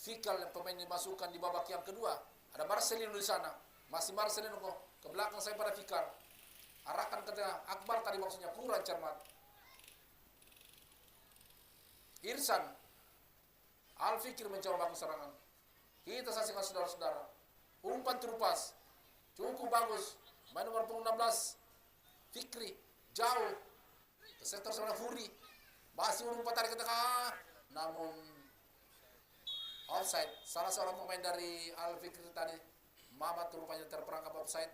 Speaker 4: Fikal yang pemain dimasukkan di babak yang kedua. Ada Marcelino di sana. Masih Marcelino ke belakang saya pada Fikar. Arahkan ke tengah. Akbar tadi maksudnya kurang cermat. Irsan Al-Fikir mencoba bangun serangan. Kita saksikan saudara-saudara. Umpan terupas. Cukup bagus. Main nomor 16 Fikri. Jauh. Ke sektor sebelah Huri. Masih umpan tarik ke tengah. Namun offside. Salah seorang pemain dari Al-Fikri tadi, Mamat, rupanya terperangkap offside.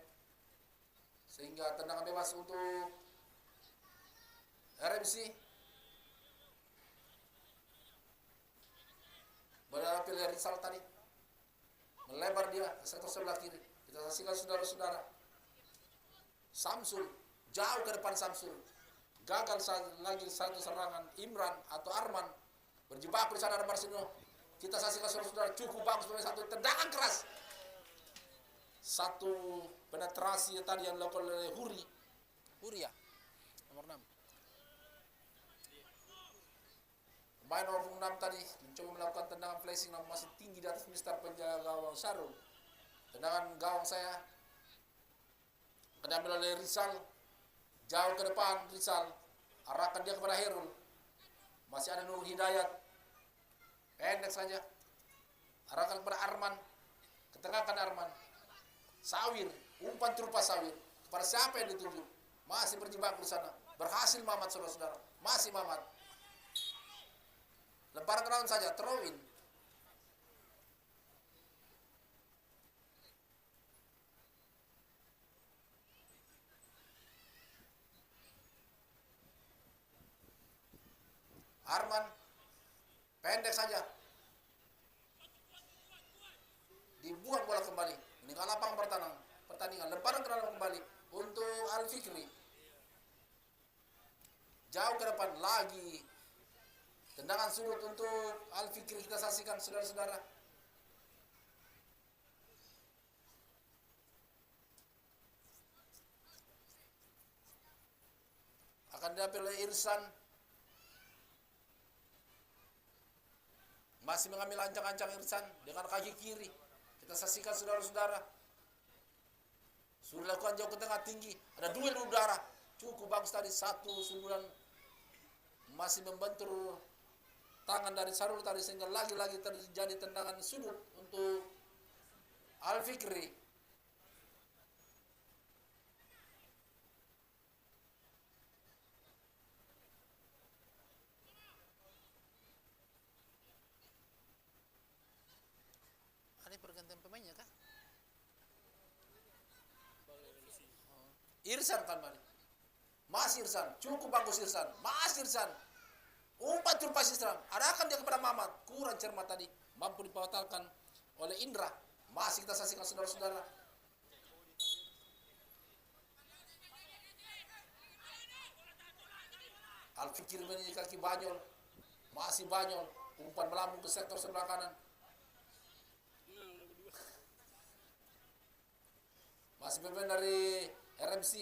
Speaker 4: Sehingga tendangan bebas untuk RMC. Berada pilih Rizal tadi. Melebar dia ke sektor sebelah kiri. Kita saksikan saudara-saudara. Samsul. Jauh ke depan Samsul. Gagal lagi satu serangan. Imran atau Arman. Berjibaku di sana ada Marcelino. Kita saksikan saudara-saudara, cukup bagus pemain satu tendangan keras. Satu penetrasi tadi yang dilakukan oleh Huri ya, nomor 6. Pemain nomor 6 tadi mencoba melakukan tendangan flashing namun masih tinggi di atas mister penjaga gawang Syarul. Tendangan gawang saya diambil oleh Rizal. Jauh ke depan Rizal. Arahkan dia kepada Herul. Masih ada Nur Hidayat. Pendek saja. Arahkan kepada Arman. Ketengahkan Arman. Sawir. Umpan terupas Sawir. Kepada siapa yang dituju? Masih berjibaku di sana. Berhasil Mamat, saudara-saudara. Masih Mamat. Lemparan ke dalam saja. Throw in. Arman. Pendek saja. Dibuang bola kembali. Meninggal lapang pertandingan. Lemparan ke dalam kembali untuk Al-Fikri. Jauh ke depan lagi. Tendangan sudut untuk Al-Fikri. Kita saksikan saudara-saudara. Akan diambil oleh Irsan. Masih mengambil ancang-ancang Irsan dengan kaki kiri. Kita saksikan saudara-saudara. Sudah lakukan jauh ke tengah tinggi. Ada duel udara. Cukup bagus tadi. Satu sundulan. Masih membentur tangan dari Sarul tadi. Sehingga lagi-lagi terjadi tendangan sudut untuk Al-Fikri. Ada pergantian pemainnya kah? Irsan kan Mari. Masih Irsan, cukup bagus Irsan. Masih Irsan. Umpan terupas Irsan. Arahkan dia kepada Mamat. Kurang cermat tadi. Mampu dibatalkan oleh Indra. Masih kita saksikan saudara-saudara. Al-Fikir menyanyi kaki Banyol. Masih Banyol. Umpan melambung ke sektor sebelah kanan. masih pemain dari RMC.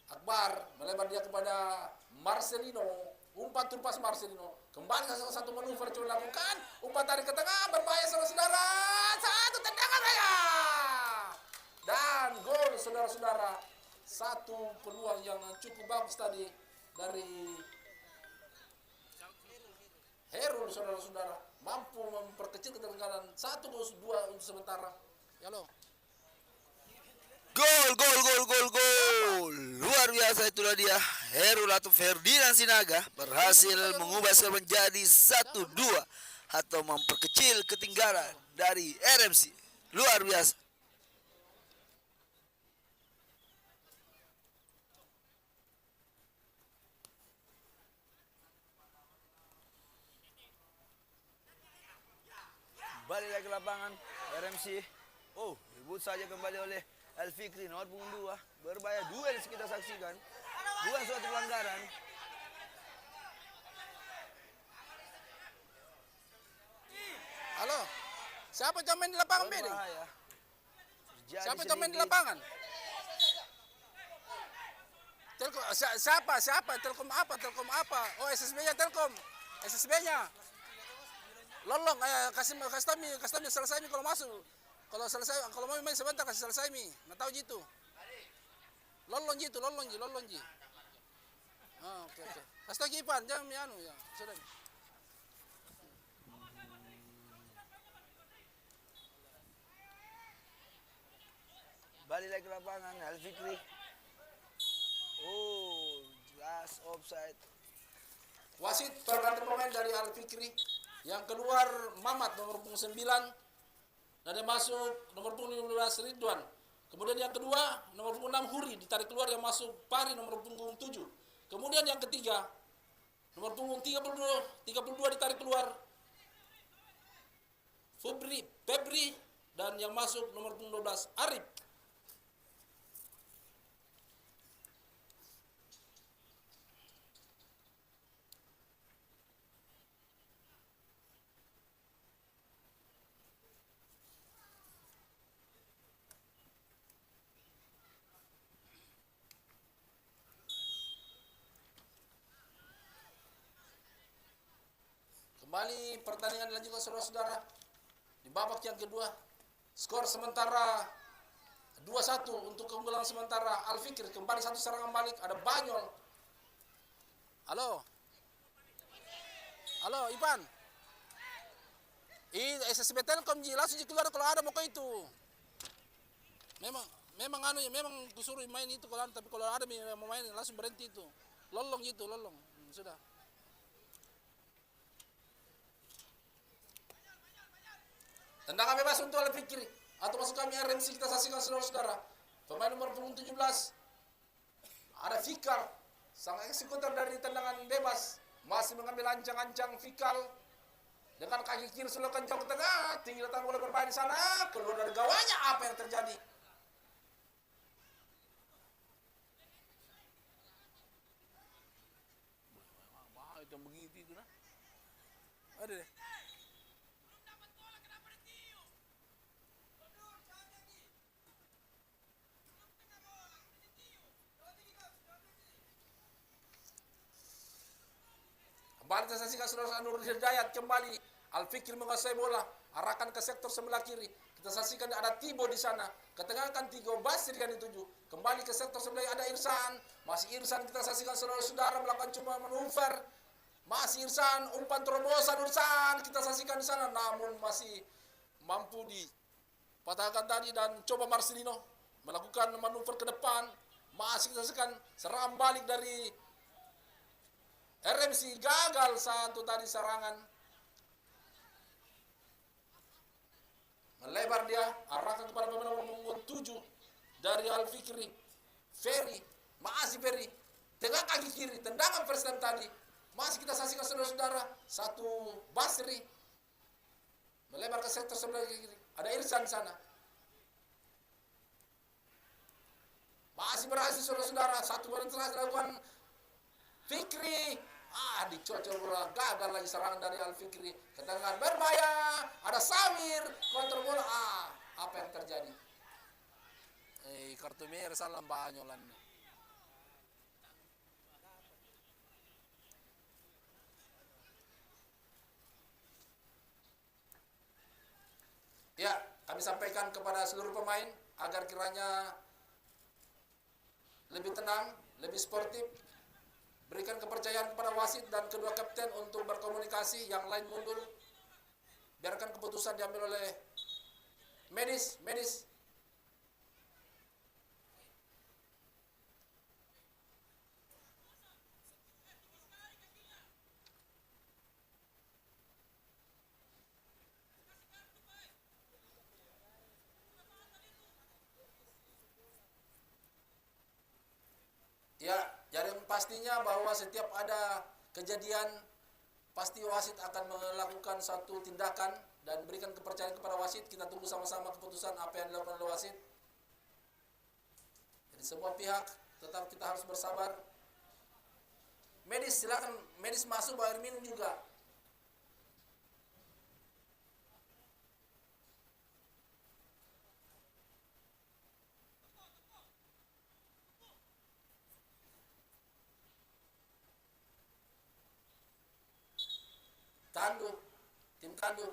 Speaker 4: Akbar melebar dia kepada Marcelino. Umpan turpas Marcelino. Kembali ke salah satu manuver coba lakukan. Umpan tarik ke tengah. Berbahaya saudara-saudara. Satu tendangan raya. Dan gol saudara-saudara. Satu peluang yang cukup bagus tadi dari Herul saudara-saudara. Mampu memperkecil ketertinggalan 1-2 untuk sementara. Ya lo.
Speaker 1: Gol. Luar biasa itulah dia. Herul atau Ferdinand Sinaga berhasil mengubah skor menjadi 1-2 atau memperkecil ketinggalan dari RMC. Luar biasa. Balik lagi ke lapangan RMC. Oh, ribut saja kembali oleh Al Fikri nomor punggung 2. Berbahaya duel kita saksikan. Bukan suatu pelanggaran.
Speaker 4: Halo. Siapa yang main di lapangan Bede?
Speaker 1: Berbahaya.
Speaker 4: Siapa yang main di lapangan? Telkom siapa? Telkom apa? Oh, SSB-nya Telkom. SSB-nya. Lolong kasih selesai kalau masuk. Kalau mau main sebentar kasih selesai mi. Nggak tahu gitu. Lolong ji. Ah, oke. Kasih tahu Ipan, jangan anu ya. Sudah.
Speaker 1: Balik lagi ke lapangan Al Fikri. Oh, jelas offside.
Speaker 4: Wasit pergantian pemain dari Al Fikri. Yang keluar Mamat nomor punggung 9 dan yang masuk nomor punggung 15 Ridwan. Kemudian yang kedua nomor punggung 6 Huri ditarik keluar, yang masuk Pari nomor punggung 7. Kemudian yang ketiga nomor punggung 32 ditarik keluar Febri dan yang masuk nomor punggung 12 Arif. Kembali pertandingan dilanjutkan saudara-saudara. Di babak yang kedua, skor sementara 2-1 untuk keunggulan sementara Al Fikri. Kembali satu serangan balik, ada Banyol. Halo Ipan. SSB Telkom langsung keluar kalau ada mau itu. Memang kusuruh main itu kalau tapi kalau ada mau main langsung berhenti itu. Lolong. Sudah. Tendangan bebas untuk Al Fikri atau masuk kami RMC, kita saksikan saudara-saudara. Pemain nomor punggung 17 ada Fikal, sang eksekutor dari tendangan bebas, masih mengambil ancang-ancang Fikal dengan kaki kiri selalu kencang ke tengah, tinggi datang bola berbahaya di sana, keluar dari gawangnya, apa yang terjadi? Itu begitu itu nah. Ada deh. Kembali kita saksikan saudara Nur Hidayat kembali. Al Fikri menguasai bola, arahkan ke sektor sebelah kiri. Kita saksikan ada Tibo di sana. Ketengahkan Tigo Basri kan dituju. Kembali ke sektor sebelah ada Irsan. Masih Irsan kita saksikan saudara-saudara melakukan cuma manuver. Masih Irsan, umpan terobosan Irsan. Kita saksikan di sana namun masih mampu dipatahkan tadi dan coba Marcelino melakukan manuver ke depan. Masih kita saksikan serangan balik dari RMC, gagal satu tadi serangan. Melebar dia, arahkan kepada pemain nomor 7 dari Al Fikri. Masih Ferry. Tengah kaki kiri, tendangan first time tadi. Masih kita saksikan saudara-saudara. Satu Basri. Melebar ke sektor sebelah kiri. Ada Irsan sana. Masih berhasil saudara-saudara. Satu barang telah dilakukan Fikri. Dicocol bola, gagal lagi serangan dari Al Fikri. Ketengahan berbahaya, ada Samir kontrol bola. Apa yang terjadi? kartu merah salah banyolan. Ya, kami sampaikan kepada seluruh pemain agar kiranya lebih tenang, lebih sportif, berikan kepercayaan kepada wasit dan kedua kapten untuk berkomunikasi, yang lain mundur, biarkan keputusan diambil oleh medis. Ya, jadi pastinya bahwa setiap ada kejadian pasti wasit akan melakukan satu tindakan dan berikan kepercayaan kepada wasit. Kita tunggu sama-sama keputusan apa yang dilakukan oleh wasit. Jadi semua pihak tetap kita harus bersabar. Medis silakan, medis masuk, bawa air minum juga. Tandu, tim tandu.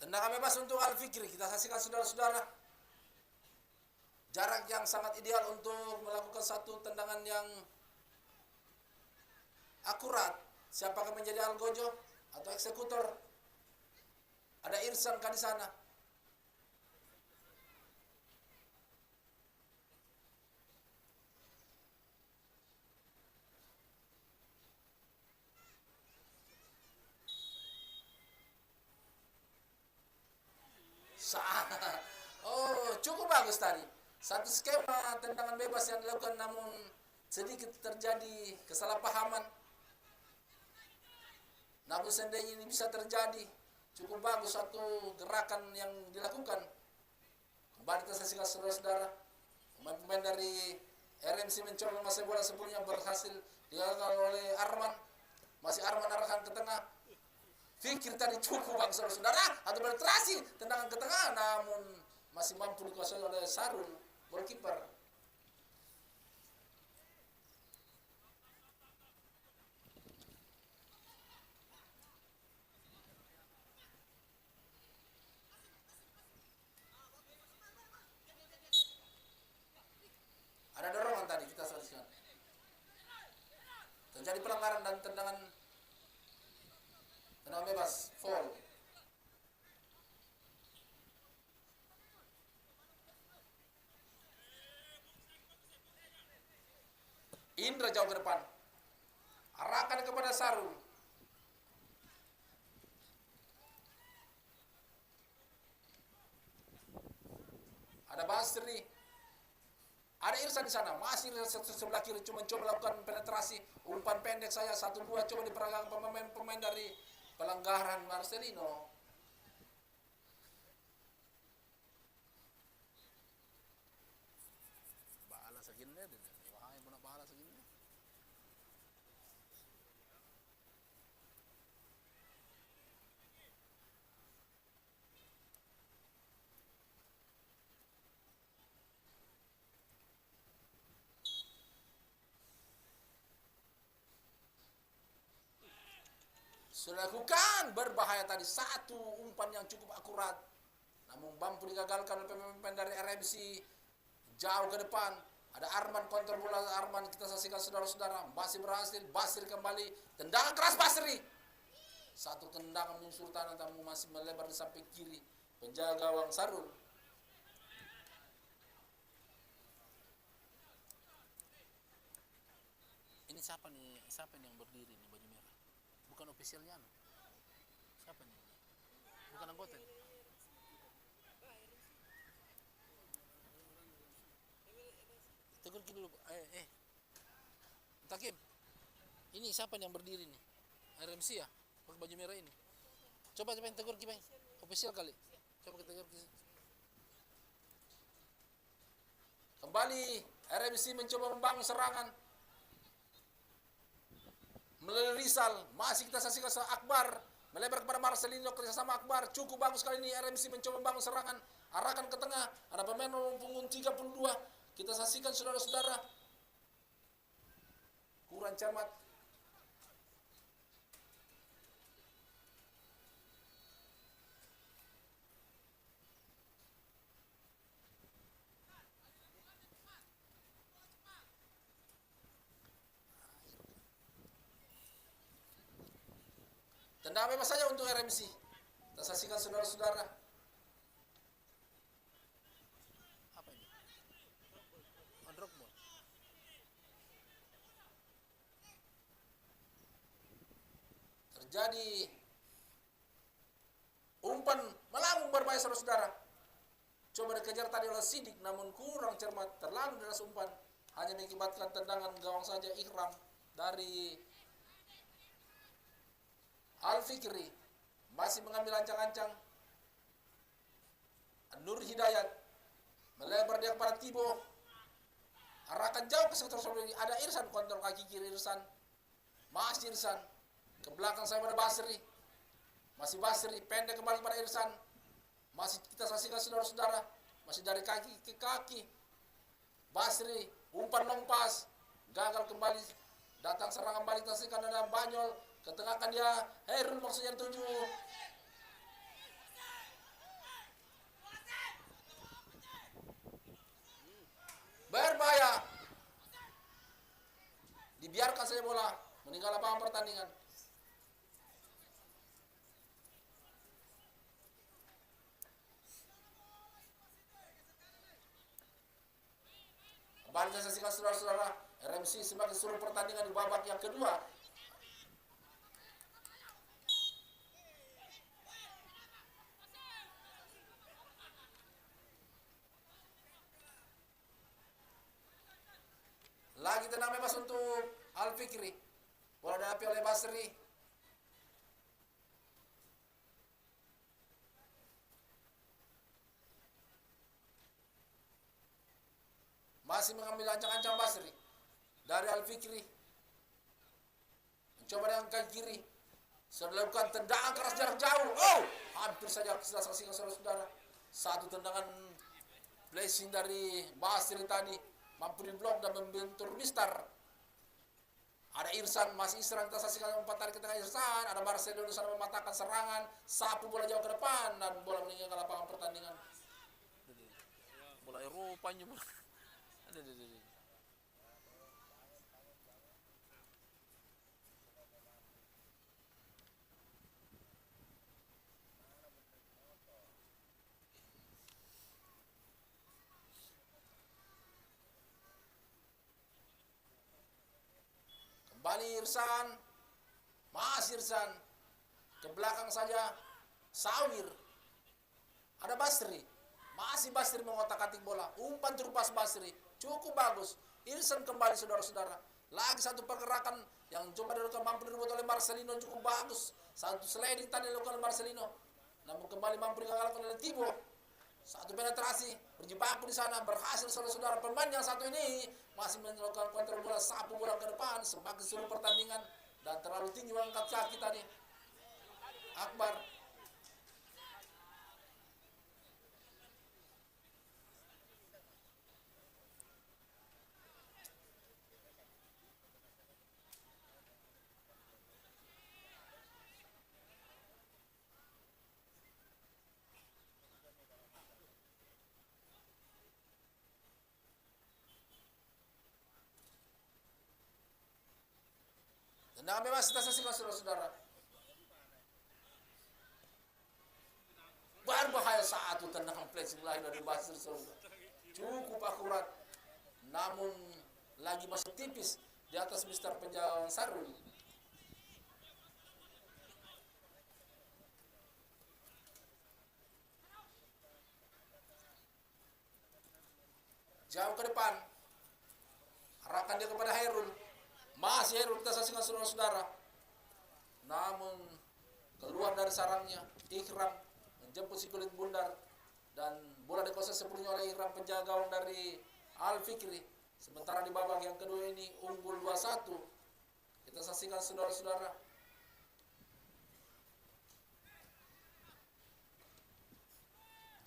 Speaker 4: Tendangan bebas untuk Al-Fikri. Kita saksikan saudara-saudara. Jarak yang sangat ideal untuk melakukan satu tendangan yang akurat. Siapakah menjadi Algojo atau eksekutor? Ada Irsan kan di sana. Oh, cukup bagus tadi. Satu skema tendangan bebas yang dilakukan, namun sedikit terjadi kesalahpahaman. Namun seandainya ini bisa terjadi, cukup bagus satu gerakan yang dilakukan. Kembali kita saksikan saudara-saudara. Pemain-pemain dari RMC mencoba menguasai bola, sebelumnya berhasil digagal oleh Arman. Masih Arman arahkan ke tengah. Fikir tadi cukup bagus saudara, atau penetrasi tendangan ke tengah, namun masih mampu dikuasai oleh Sarul, goalkeeper. Ada dorongan tadi kita saksikan. Terjadi pelanggaran dan tendangan bebas, foul. Indra jauh ke depan. Arahkan kepada Sarul. Ada Basri. Ada Irsan di sana. Masih sebelah kiri cuma coba melakukan penetrasi. Umpan pendek saya 1-2 coba diperagakan pemain dari pelanggaran Marcelino. Bahala segini deh. Wahai pun bahala segini. sudah lakukan berbahaya tadi, satu umpan yang cukup akurat, namun mampu digagalkan oleh pemain dari RMC. Jauh ke depan ada Arman, kontrol bola Arman, kita saksikan saudara-saudara, masih berhasil. Basri kembali, tendangan keras Basri, satu tendangan menyusur tanah, namun masih melebar di samping kiri penjaga gawang Sarul. Ini siapa nih yang berdiri nih baju merah? Bukan ofisialnya anu. Siapa nih? Bukan anggota nih. Tegur dulu. Takim. Ini siapa yang berdiri nih? RMC ya? Pakai baju merah ini. Coba yang tegur kita. Ofisial kali. Coba kita tegur. Kembali RMC mencoba membangun serangan melalui Rizal. Masih kita saksikan Akbar melebar kepada Marcelino, kerjasama Akbar cukup bagus kali ini. RMC mencoba membangun serangan, arahkan ke tengah, ada pemain nomor punggung 32. Kita saksikan saudara-saudara, kurang cermat. Tendangan bebas saja untuk RMC. Kita saksikan saudara-saudara. Apa ini? Drop ball. Terjadi umpan melambung berbahaya saudara-saudara. Coba dikejar tadi oleh Sidik, namun kurang cermat, terlalu deras umpan. Hanya mengakibatkan tendangan gawang saja Ikram dari Al-Fikri. Masih mengambil ancang-ancang. Nur Hidayat melebar dia kepada Tibo, arahkan jauh ke sektor sebelah ini. Ada Irsan, kontrol kaki kiri Irsan. Masih Irsan ke belakang saya pada Basri. Masih Basri, pendek kembali pada Irsan. Masih kita saksikan saudara-saudara, masih dari kaki ke kaki. Basri, umpan long pass, gagal kembali. Datang serangan balik, saksikan ada Banyol, ketengahkan dia Herul, maksudnya tuju. Berbahaya. Dibiarkan saja bola meninggal lapangan pertandingan. Kembali saya saksikan saudara-saudara, RMC semakin seru pertandingan di babak yang kedua. Lagi tenang bebas untuk Al-Fikri. Bola diambil oleh Basri. Masih mengambil ancang-ancang Basri dari Al-Fikri. Mencoba dengan kaki kiri. Sudah dilakukan tendangan keras jarak jauh. Oh, hampir saja kita saksikan saudara-saudara. Satu tendangan blessing dari Basri tadi, mampu diblok dan membentur Mister. Ada Irsan, masih Irsan, kita saksikan umpan tarik ke tengah Irsan. Ada Marcelo di sana mematahkan serangan, sapu bola jauh ke depan dan bola meninggalkan lapangan pertandingan. Bola Eropanya bola. Ada. Kembali Irsan, masih Irsan, ke belakang saja Sawir. Ada Basri, masih Basri mengotak-atik bola, umpan terupas Basri, cukup bagus. Irsan kembali saudara-saudara, lagi satu pergerakan yang coba dilakukan, mampu direbut oleh Marcelino, cukup bagus. Satu sliding tadi dilakukan oleh Marcelino, namun kembali mampu digagalkan oleh Tibo. Satu penetrasi, berjibaku di sana, berhasil saudara-saudara. Pemain yang satu ini masih melakukan kontrol bola, sapu bola ke depan, semakin seluruh pertandingan dan terlalu tinggi mengangkat kaki tadi. Akbar. Tendangan bebas kita saksikan saudara-saudara. Berbahaya saat itu tendangan flexing lahir dari Basir saudara. Cukup akurat. Namun lagi masih tipis di atas Mister penjaga Sarul. Jauh ke depan. Arahkan dia kepada Hairul. Masih Hairul kita saksikan saudara-saudara. Namun keluar dari sarangnya Ikram menjemput si kulit bundar dan bola dikuasai sepenuhnya oleh Ikram penjaga gawang dari Al Fikri. Sementara di babak yang kedua ini unggul 2-1. Kita saksikan saudara-saudara.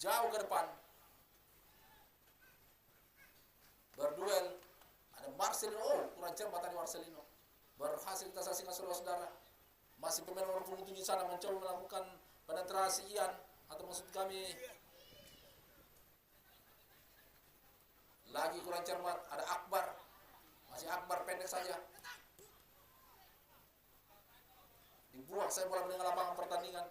Speaker 4: Jauh ke depan. Berduel. Ada Marcelino. Oh, kurang cermat tadi Marcelino. Berhasil kita saksikan saudara-saudara. Masih pemain nomor 27 sana mencoba melakukan penetrasi Ian. Atau maksud kami lagi kurang cermat. Ada Akbar. Masih Akbar pendek saja. Dibuang saya bola meninggal lapangan pertandingan.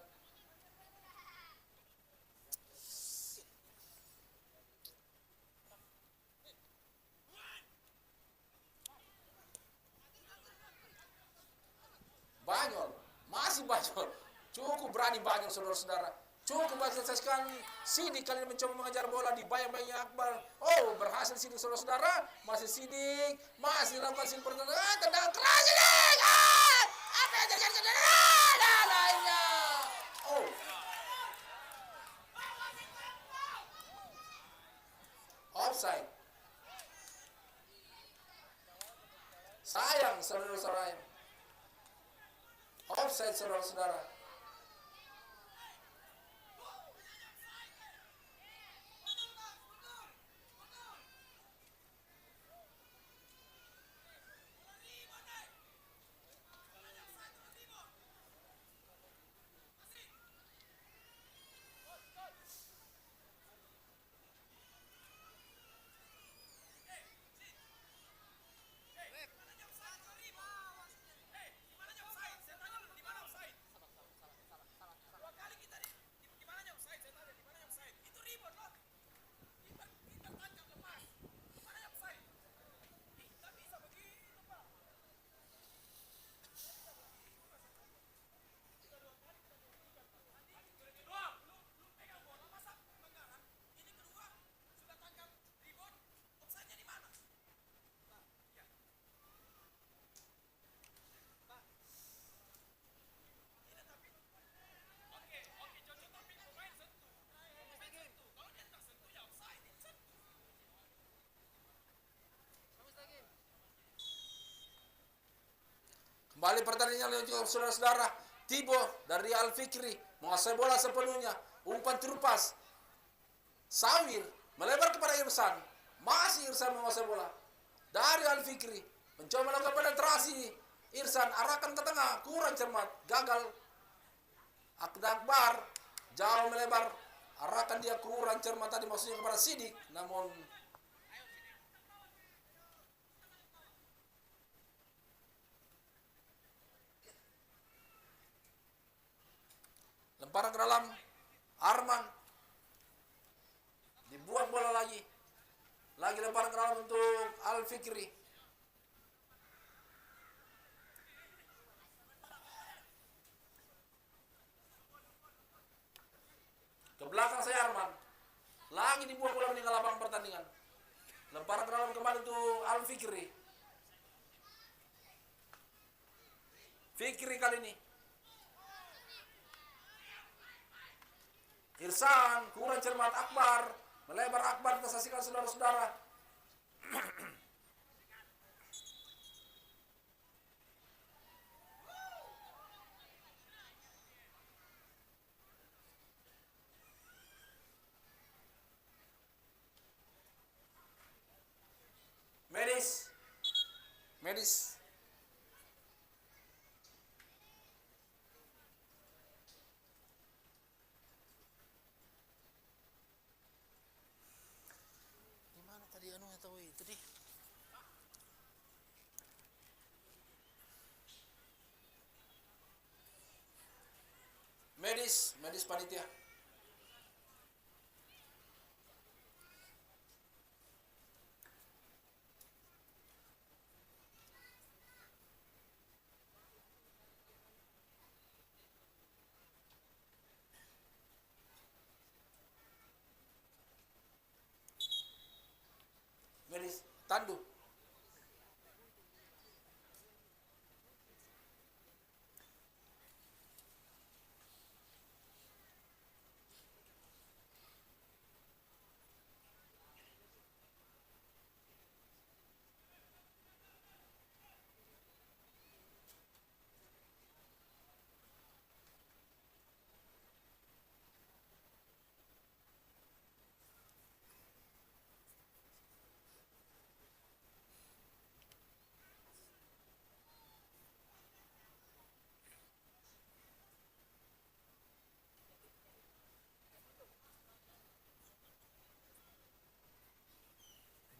Speaker 4: Banyol, masih Banyol. Cukup berani Banyol saudara-saudara. Cukup saksikan Sidik kali ini mencoba mengejar bola di bayang-bayang Akbar. Oh, berhasil Sidik saudara-saudara. Masih Sidik, masih lakukan sin pertendangan. Tendangan keras Sidik. Apa yang terjadi saudara? Lainnya. Oh. Offside. Sayang saudara-saudara. Offside saudara-saudara. Kembali pertandingan untuk saudara-saudara. Tibo dari Al Fikri menguasai bola sepenuhnya. Umpan terupas. Sawir melebar kepada Irsan. Masih Irsan menguasai bola. Dari Al Fikri mencoba melakukan penetrasi. Irsan arahkan ke tengah. Kurang cermat. Gagal. Akbar jauh melebar. Arahkan dia kurang cermat tadi maksudnya kepada Sidik. Namun lemparan ke dalam Arman. Dibuang bola lagi. Lagi lemparan ke dalam untuk Al Fikri. Ke belakang saya Arman. Lagi dibuang bola meninggal lapangan pertandingan. Lemparan ke dalam kembali untuk Al Fikri. Fikri kali ini. Irsan, kurang cermat Akbar. Melebar Akbar, kita saksikan saudara-saudara. Medis. Gimana tadi tahu itu deh. medis panitia. Medis tandu.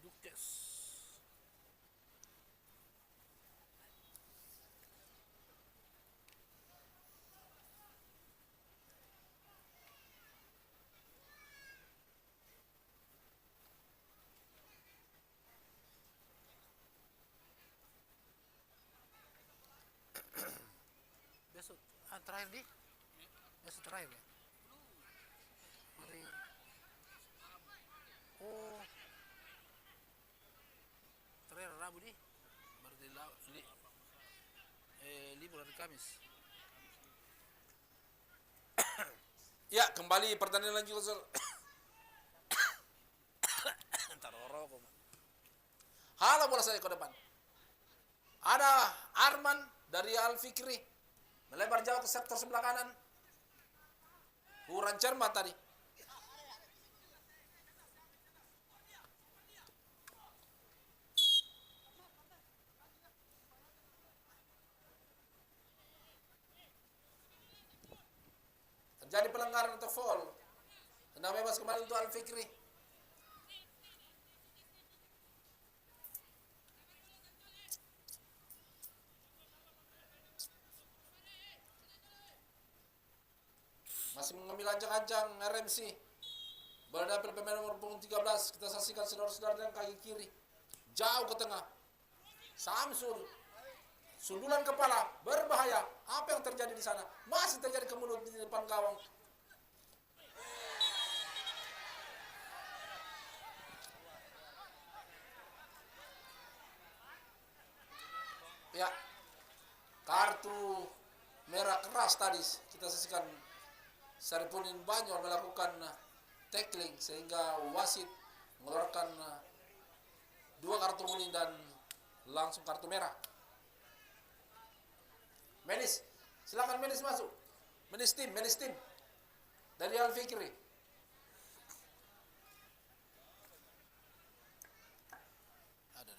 Speaker 4: Dukes. Besok terakhir di besok terakhir ya hari oh terakhir Rabu di berarti libur hari Kamis. Ya, kembali pertandingan lanjut. Taruh rokok. Halo bola saya ke depan. Ada Arman dari Al Fikri melebar jauh ke sektor sebelah kanan. Kurang cermat tadi. Terjadi pelanggaran atau foul. Tenang bebas kembali untuk Al Fikri. Masih mengambil ancang-ancang RMC. Bola dapat pemain nomor punggung 13. Kita saksikan saudara-saudara dengan kaki kiri. Jauh ke tengah. Samsul. Sundulan kepala. Berbahaya. Apa yang terjadi di sana? Masih terjadi ke mulut di depan gawang. Ya. Kartu merah keras tadi. Kita saksikan Saripudin Banyol melakukan tackling sehingga wasit mengeluarkan 2 kartu kuning dan langsung kartu merah. Medis, silakan medis masuk. Medis tim dari Al Fikri. Ada.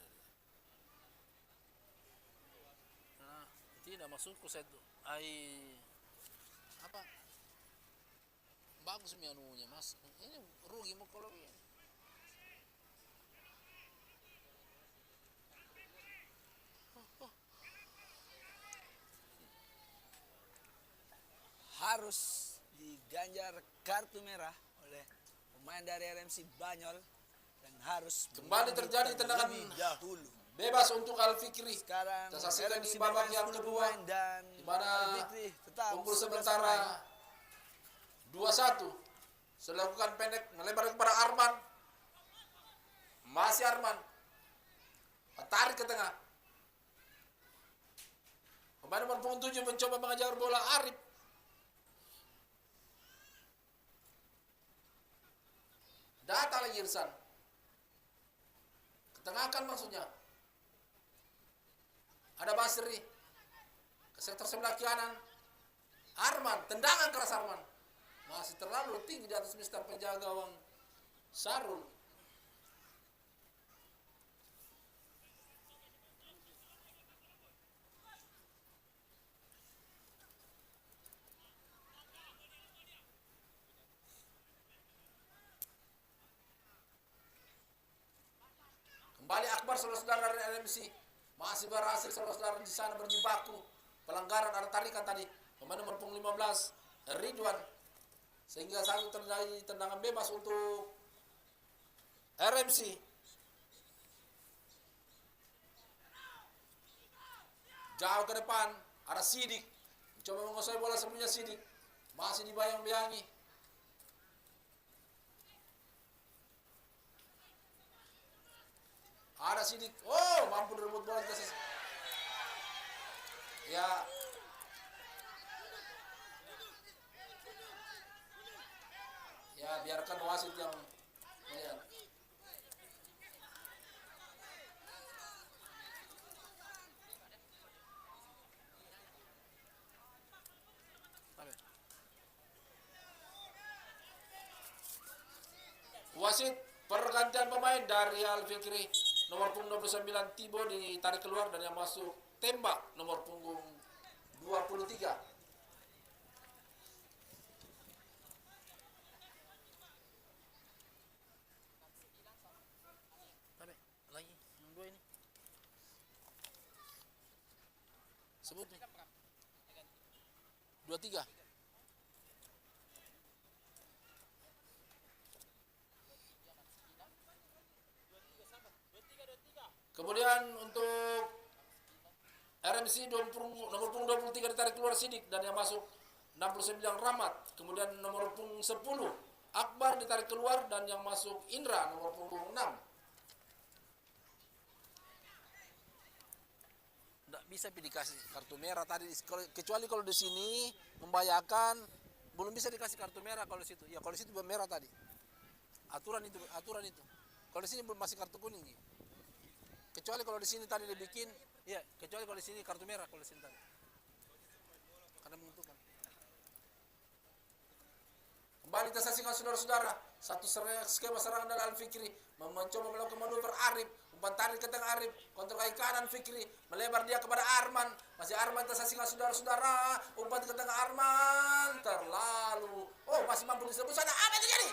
Speaker 4: Nah, tidak masukku saya tuh. Apa? Bagus anunya mas, ini rugi mau kalau ini.
Speaker 1: Harus diganjar kartu merah oleh pemain dari RMC Banyol dan harus
Speaker 4: Kembali terjadi tendangan
Speaker 1: dahulu.
Speaker 4: Bebas untuk Al Fikri.
Speaker 1: Sekarang
Speaker 4: Kita saksikan di
Speaker 1: RMC
Speaker 4: babak
Speaker 1: bebas
Speaker 4: yang
Speaker 1: 10
Speaker 4: kedua,
Speaker 1: dan
Speaker 4: di mana
Speaker 1: Al Fikri tetap
Speaker 4: unggul
Speaker 1: 11 pemain.
Speaker 4: sementara 2-1. Sudah lakukan pendek melebar kepada Arman. Masih Arman. Tarik ke tengah. Pemain nomor punggung 7 mencoba mengejar bola Arif. Datang lagi Irsan. Ketengahkan maksudnya. Ada Basri. Ke sektor sebelah kanan. Arman, tendangan keras Arman. Masih terlalu tinggi di atas mister penjaga gawang Sarul. Kembali Akbar saudara-saudara dari LMC. Masih berhasil saudara-saudara di sana berjibaku. Pelanggaran ada tarikan tadi. Pemain nomor punggung 15 Ridwan, sehingga satu terjadi tendangan bebas untuk RMC. Jauh ke depan, ada Sidik. Coba menguasai bola sebelumnya Sidik. Masih dibayang-bayangi. Ada Sidik. Oh, mampu merebut bola. Ya. Ya, biarkan wasit yang melihat. Wasit pergantian pemain dari Al Fikri nomor punggung 29 Tibo ditarik keluar dan yang masuk Tembak nomor punggung 23.
Speaker 5: Lagi yang dua ini.
Speaker 4: Sebut 23. Kemudian untuk RMC nomor punggung 23 ditarik keluar Sidik dan yang masuk 69 Rahmat. Kemudian nomor punggung 10 Akbar ditarik keluar dan yang masuk Indra nomor punggung 6. Tidak bisa dikasih kartu merah tadi, kecuali kalau di sini membahayakan, belum bisa dikasih kartu merah kalau situ. Ya kalau situ merah tadi. Aturan itu. Kalau di sini belum masih kartu kuning. Kecuali kalau di sini tadi dibikin, ya kecuali kalau di sini kartu merah kalau di sini tadi. Karena menentukan. Kembali kita saksikan saudara-saudara, satu skema serangan dari Al Fikri mencoba melakukan manuver Arif, umpan tarik ke tengah Arif, kontrol kaki kanan Fikri, melebar dia kepada Arman, masih Arman kita saksikan saudara-saudara, umpan ke tengah Arman, terlalu, masih mampu disebut sana, apa yang terjadi?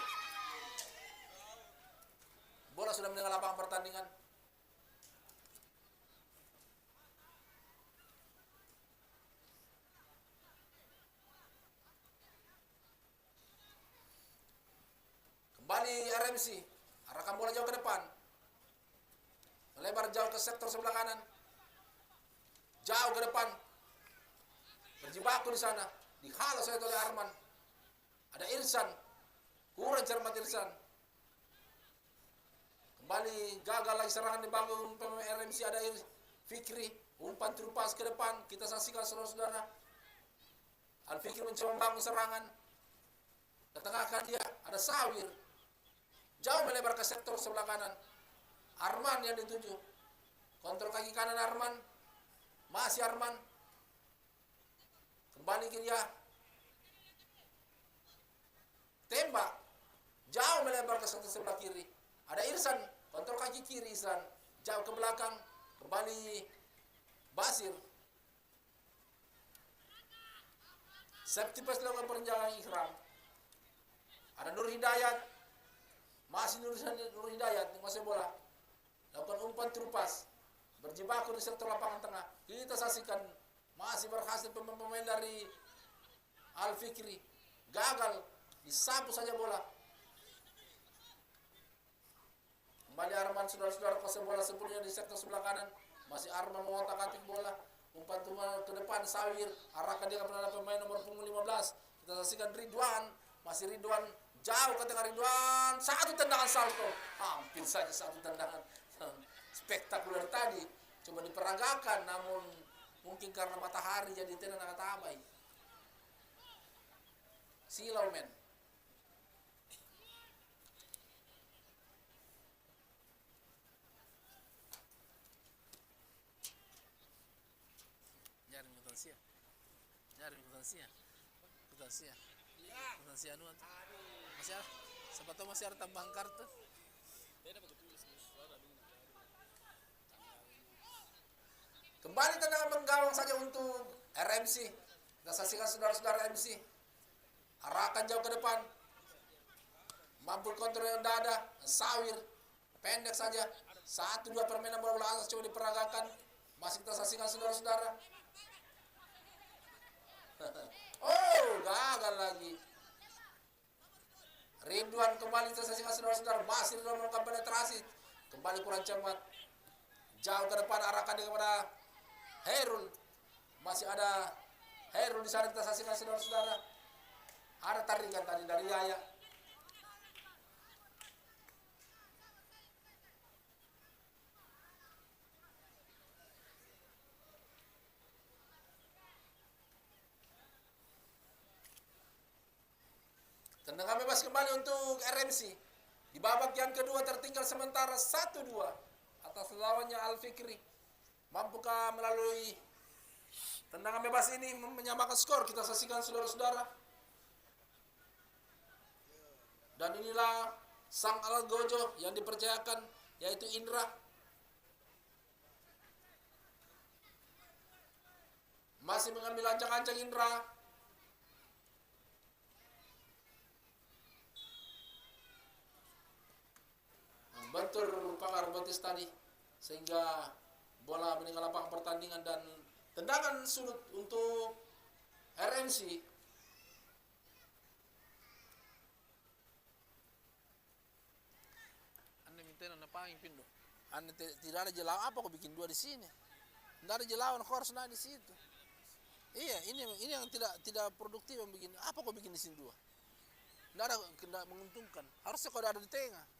Speaker 4: Bola sudah meninggal lapangan pertandingan. Kembali RMC, arahkan bola jauh ke depan, melebar jauh ke sektor sebelah kanan, jauh ke depan, berjibaku di sana, dihalau oleh Arman, ada Irsan, kurang cermat Irsan, kembali gagal lagi serangan dibangun pemain RMC, ada Fikri, umpan terupas ke depan, kita saksikan saudara-saudara, Al Fikri mencoba membangun serangan, ketengahkan dia, ada Sawir, jauh melebar ke sektor sebelah kanan. Arman yang dituju. Kontrol kaki kanan Arman. Masih Arman. Kembali ke dia. Tembak. Jauh melebar ke sektor sebelah kiri. Ada Irsan. Kontrol kaki kiri Irsan. Jauh ke belakang. Kembali Basir. Safety pass dilakukan perencanaan Ikram. Ada Nur Hidayat. Masih Nur Hidayat menguasai bola. Lakukan umpan terupas. Berjibaku di sektor lapangan tengah. Kita saksikan masih berhasil pemain-pemain dari Al Fikri. Gagal. Disapu saja bola. Kembali Arman saudara-saudara kuasai bola sebelumnya di sektor sebelah kanan. Masih Arman mengotak-atik bola. Umpan ke depan Sawir. Arahkan dia kepada pemain nomor punggung 15. Kita saksikan Ridwan. Masih Ridwan. Jauh ke tengah Ridwan, satu tendangan salto, hampir saja satu tendangan spektakuler tadi, coba diperagakan, namun mungkin karena matahari jadi tendangan kata abai. Silau men. Jaring kutansia anu masih ada, siapa tahu masih ada tambahan kartu. Kembali tendangan menggawang saja untuk RMC. Kita saksikan saudara-saudara RMC. Arahkan jauh ke depan. Mampu kontrol yang dada. Sawir. Pendek saja. 1-2 permainan bola asas coba diperagakan. Masih kita saksikan saudara-saudara. Oh, gagal lagi. Ridwan kembali tersasihkan saudara-saudara. Masih Ridwan melakukan penetrasi. Kembali kurang cepat. Jauh ke depan arahkan dia kepada Herul. Masih ada Herul di sana kita saksikan saudara-saudara. Ada tarikan tadi dari Yaya. Tendangan bebas kembali untuk RMC. Di babak yang kedua tertinggal sementara 1-2 atas lawannya Al Fikri. Mampukah melalui tendangan bebas ini menyamakan skor? Kita saksikan saudara-saudara. Dan inilah sang Algojo yang dipercayakan, yaitu Indra. Masih mengambil ancang-ancang Indra. Bentur Pakar Betis tadi sehingga bola meninggal lapangan pertandingan dan tendangan sudut untuk RMC. Anda minta apa yang pindu? Anda tidak ada jelawan, apa kau bikin dua di sini? Tidak ada jelawan, kau harus di situ. Iya, ini yang tidak produktif yang bikin. Apa kau bikin di sini dua? Tidak menguntungkan. Harusnya kau ada di tengah.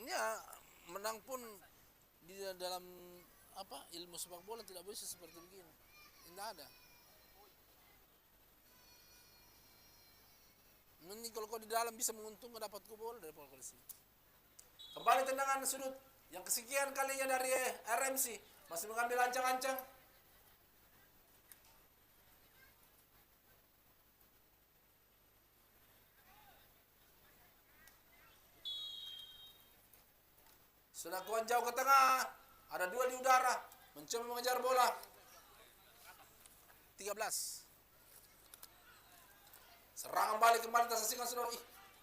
Speaker 4: Ya, menang pun di dalam ilmu sepak bola tidak bisa seperti begini. Tidak ada. Ini kalau kau di dalam bisa menguntungkan dapat gol dari polisi. Kembali tendangan sudut yang kesekian kalinya dari RMC masih mengambil ancang-ancang. Sudah kuat jauh ke tengah. Ada dua di udara. Mencoba mengejar bola. 13. Serangan balik kembali tersaksikan saudara.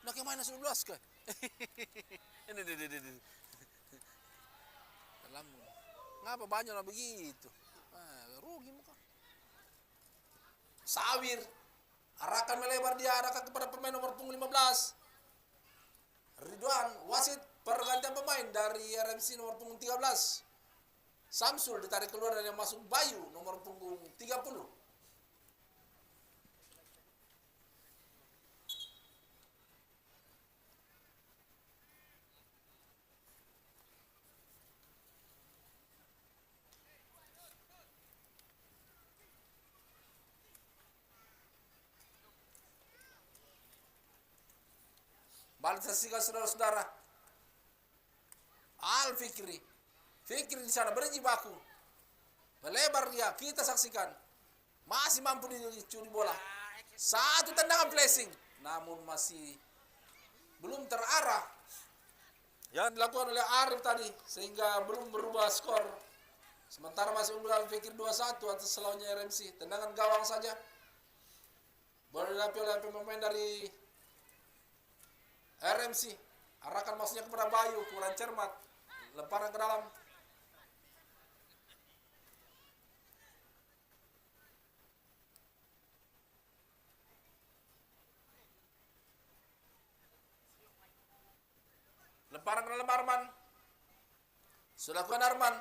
Speaker 4: Nak yang mana 19 kah? Ini. Dalam. Ngapa banyak lah begitu? Rugi muka. Sawir. Arahkan melebar dia. Arahkan kepada pemain nomor punggung 15. Ridwan, wasit pergantian pemain dari RMC nomor punggung 13. Samsul ditarik keluar dan yang masuk Bayu nomor punggung 30. Balik saksikan saudara-saudara. Al Fikri di sana berjibaku. Melebar dia, kita saksikan. Masih mampu dicuri bola. Satu tendangan flashing, namun masih belum terarah. Yang dilakukan oleh Arif tadi sehingga belum berubah skor. Sementara masih unggul Al Fikri 2-1 atas lawannya RMC. Tendangan gawang saja. Bola didapat oleh pemain dari RMC. Arahkan maksudnya kepada Bayu, kurang cermat. Lemparan ke dalam. Lemparan ke dalam Arman. Sudah lakukan Arman.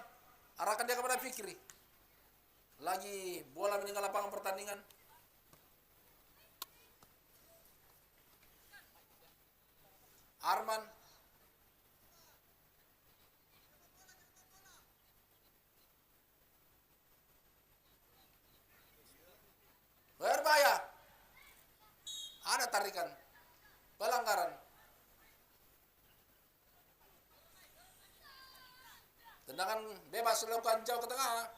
Speaker 4: Arahkan dia kepada Fikri. Lagi bola meninggal lapangan pertandingan. Arman. Berbahaya. Ada tarikan. Pelanggaran. Tendangan bebas dilakukan jauh ke tengah.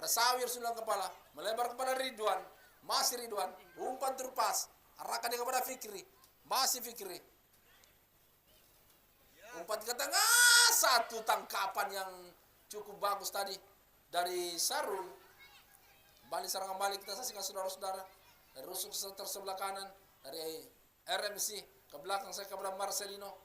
Speaker 4: Ada Sawir sudah kepala. Melebar kepada Ridwan. Masih Ridwan. Umpan terpas. Arahkan dia kepada Fikri. Masih Fikri. Umpan ke tengah. Satu tangkapan yang cukup bagus tadi dari Sarul. Balik serangan balik kita saksikan saudara-saudara. Dari rusuk tersebelah kanan. Dari RMC. Ke belakang saya kepada Marcelino.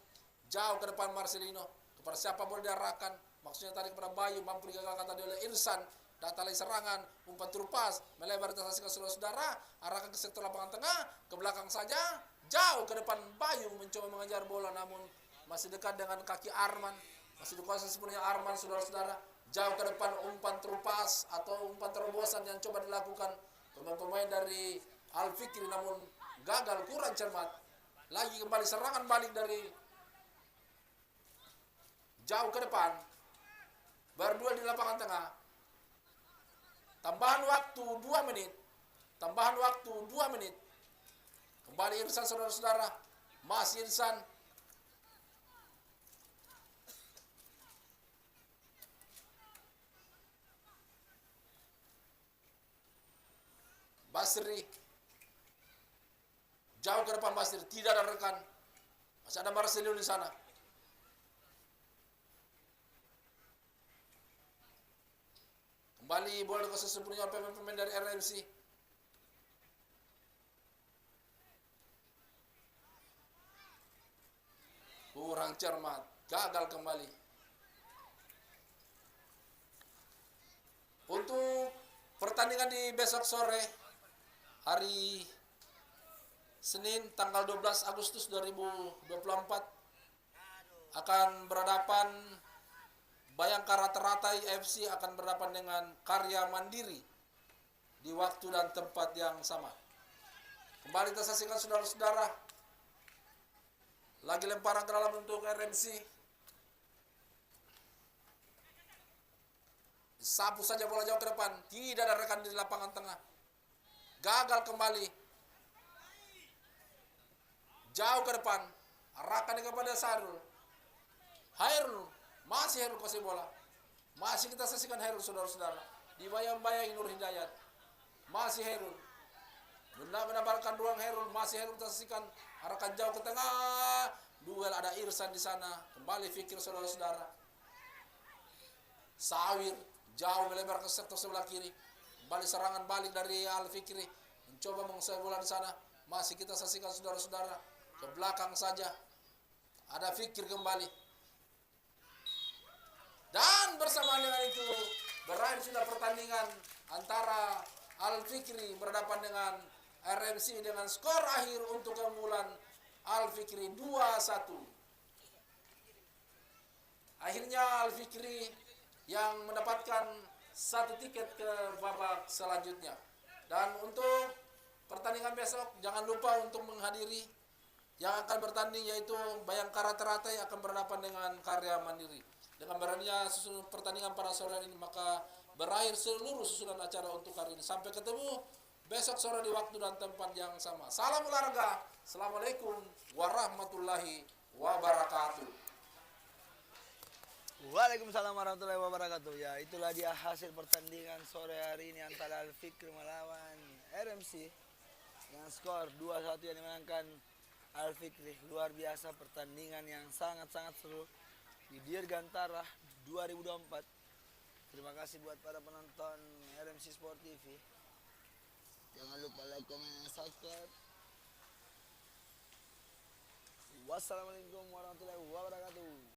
Speaker 4: Jauh ke depan Marcelino. kepada siapa boleh diarahkan. Maksudnya tadi kepada Bayu, mampu digagalkan tadi oleh Irsan. Data lagi serangan, umpan terupas, melebar ditasasikan saudara-saudara, arahkan ke sektor lapangan tengah, ke belakang saja, jauh ke depan Bayu mencoba mengejar bola, namun masih dekat dengan kaki Arman, masih dikuasai sepenuhnya Arman, saudara-saudara. Jauh ke depan umpan terupas atau umpan terobosan yang coba dilakukan pemain-pemain dari Al Fikri, namun gagal, kurang cermat. Lagi kembali serangan balik dari jauh ke depan, berdua di lapangan tengah. Tambahan waktu 2 menit. Tambahan waktu 2 menit. Kembali Irsan, saudara-saudara. Masih Irsan. Basri. Jauh ke depan Basri. Tidak ada rekan. Masih ada Marcelino di sana. Kembali bola ke sesungguhnya pemain-pemain dari RMC. Kurang cermat, gagal kembali. Untuk pertandingan di besok sore, hari Senin tanggal 12 Agustus 2024 akan berhadapan Bayangkara Teratai FC akan berhadapan dengan Karya Mandiri di waktu dan tempat yang sama. Kembali kita saksikan saudara-saudara. Lagi lemparan ke dalam untuk RMC. Sapu saja bola jauh ke depan. Tidak ada rekan di lapangan tengah. Gagal kembali. Jauh ke depan. Arahkan kepada Sarul. Hairul. Masih Hairul kasih bola. Masih kita saksikan Hairul, saudara-saudara. Dibayang-bayang Nur Hidayat. Masih Hairul. Mendapatkan ruang Hairul. Masih Hairul kita saksikan. Arahkan jauh ke tengah. Duel ada Irsan di sana. Kembali Fikir, saudara-saudara. Sawir. Jauh melebar ke sektor sebelah kiri. Kembali serangan balik dari Al Fikri. Mencoba menguasai bola di sana. Masih kita saksikan, saudara-saudara. Ke belakang saja. Ada Fikir kembali. Dan bersamaan dengan itu berakhir sudah pertandingan antara Al Fikri berhadapan dengan RMC dengan skor akhir untuk keunggulan Al Fikri 2-1. Akhirnya Al Fikri yang mendapatkan 1 tiket ke babak selanjutnya. Dan untuk pertandingan besok jangan lupa untuk menghadiri yang akan bertanding, yaitu Bayangkara Teratai akan berhadapan dengan Karya Mandiri. Dengan beraninya susunan pertandingan pada sore ini, maka berakhir seluruh susunan acara untuk hari ini. Sampai ketemu besok sore di waktu dan tempat yang sama. Salam olahraga. Assalamualaikum warahmatullahi wabarakatuh.
Speaker 1: Waalaikumsalam warahmatullahi wabarakatuh. Ya, itulah dia hasil pertandingan sore hari ini antara Al Fikri melawan RMC dengan skor 2-1 yang dimenangkan Al Fikri. Luar biasa pertandingan yang sangat-sangat seru di Dirgantara 2024. Terima kasih buat para penonton RMC Sport TV. Jangan lupa like, comment, dan subscribe. Wassalamualaikum warahmatullahi wabarakatuh.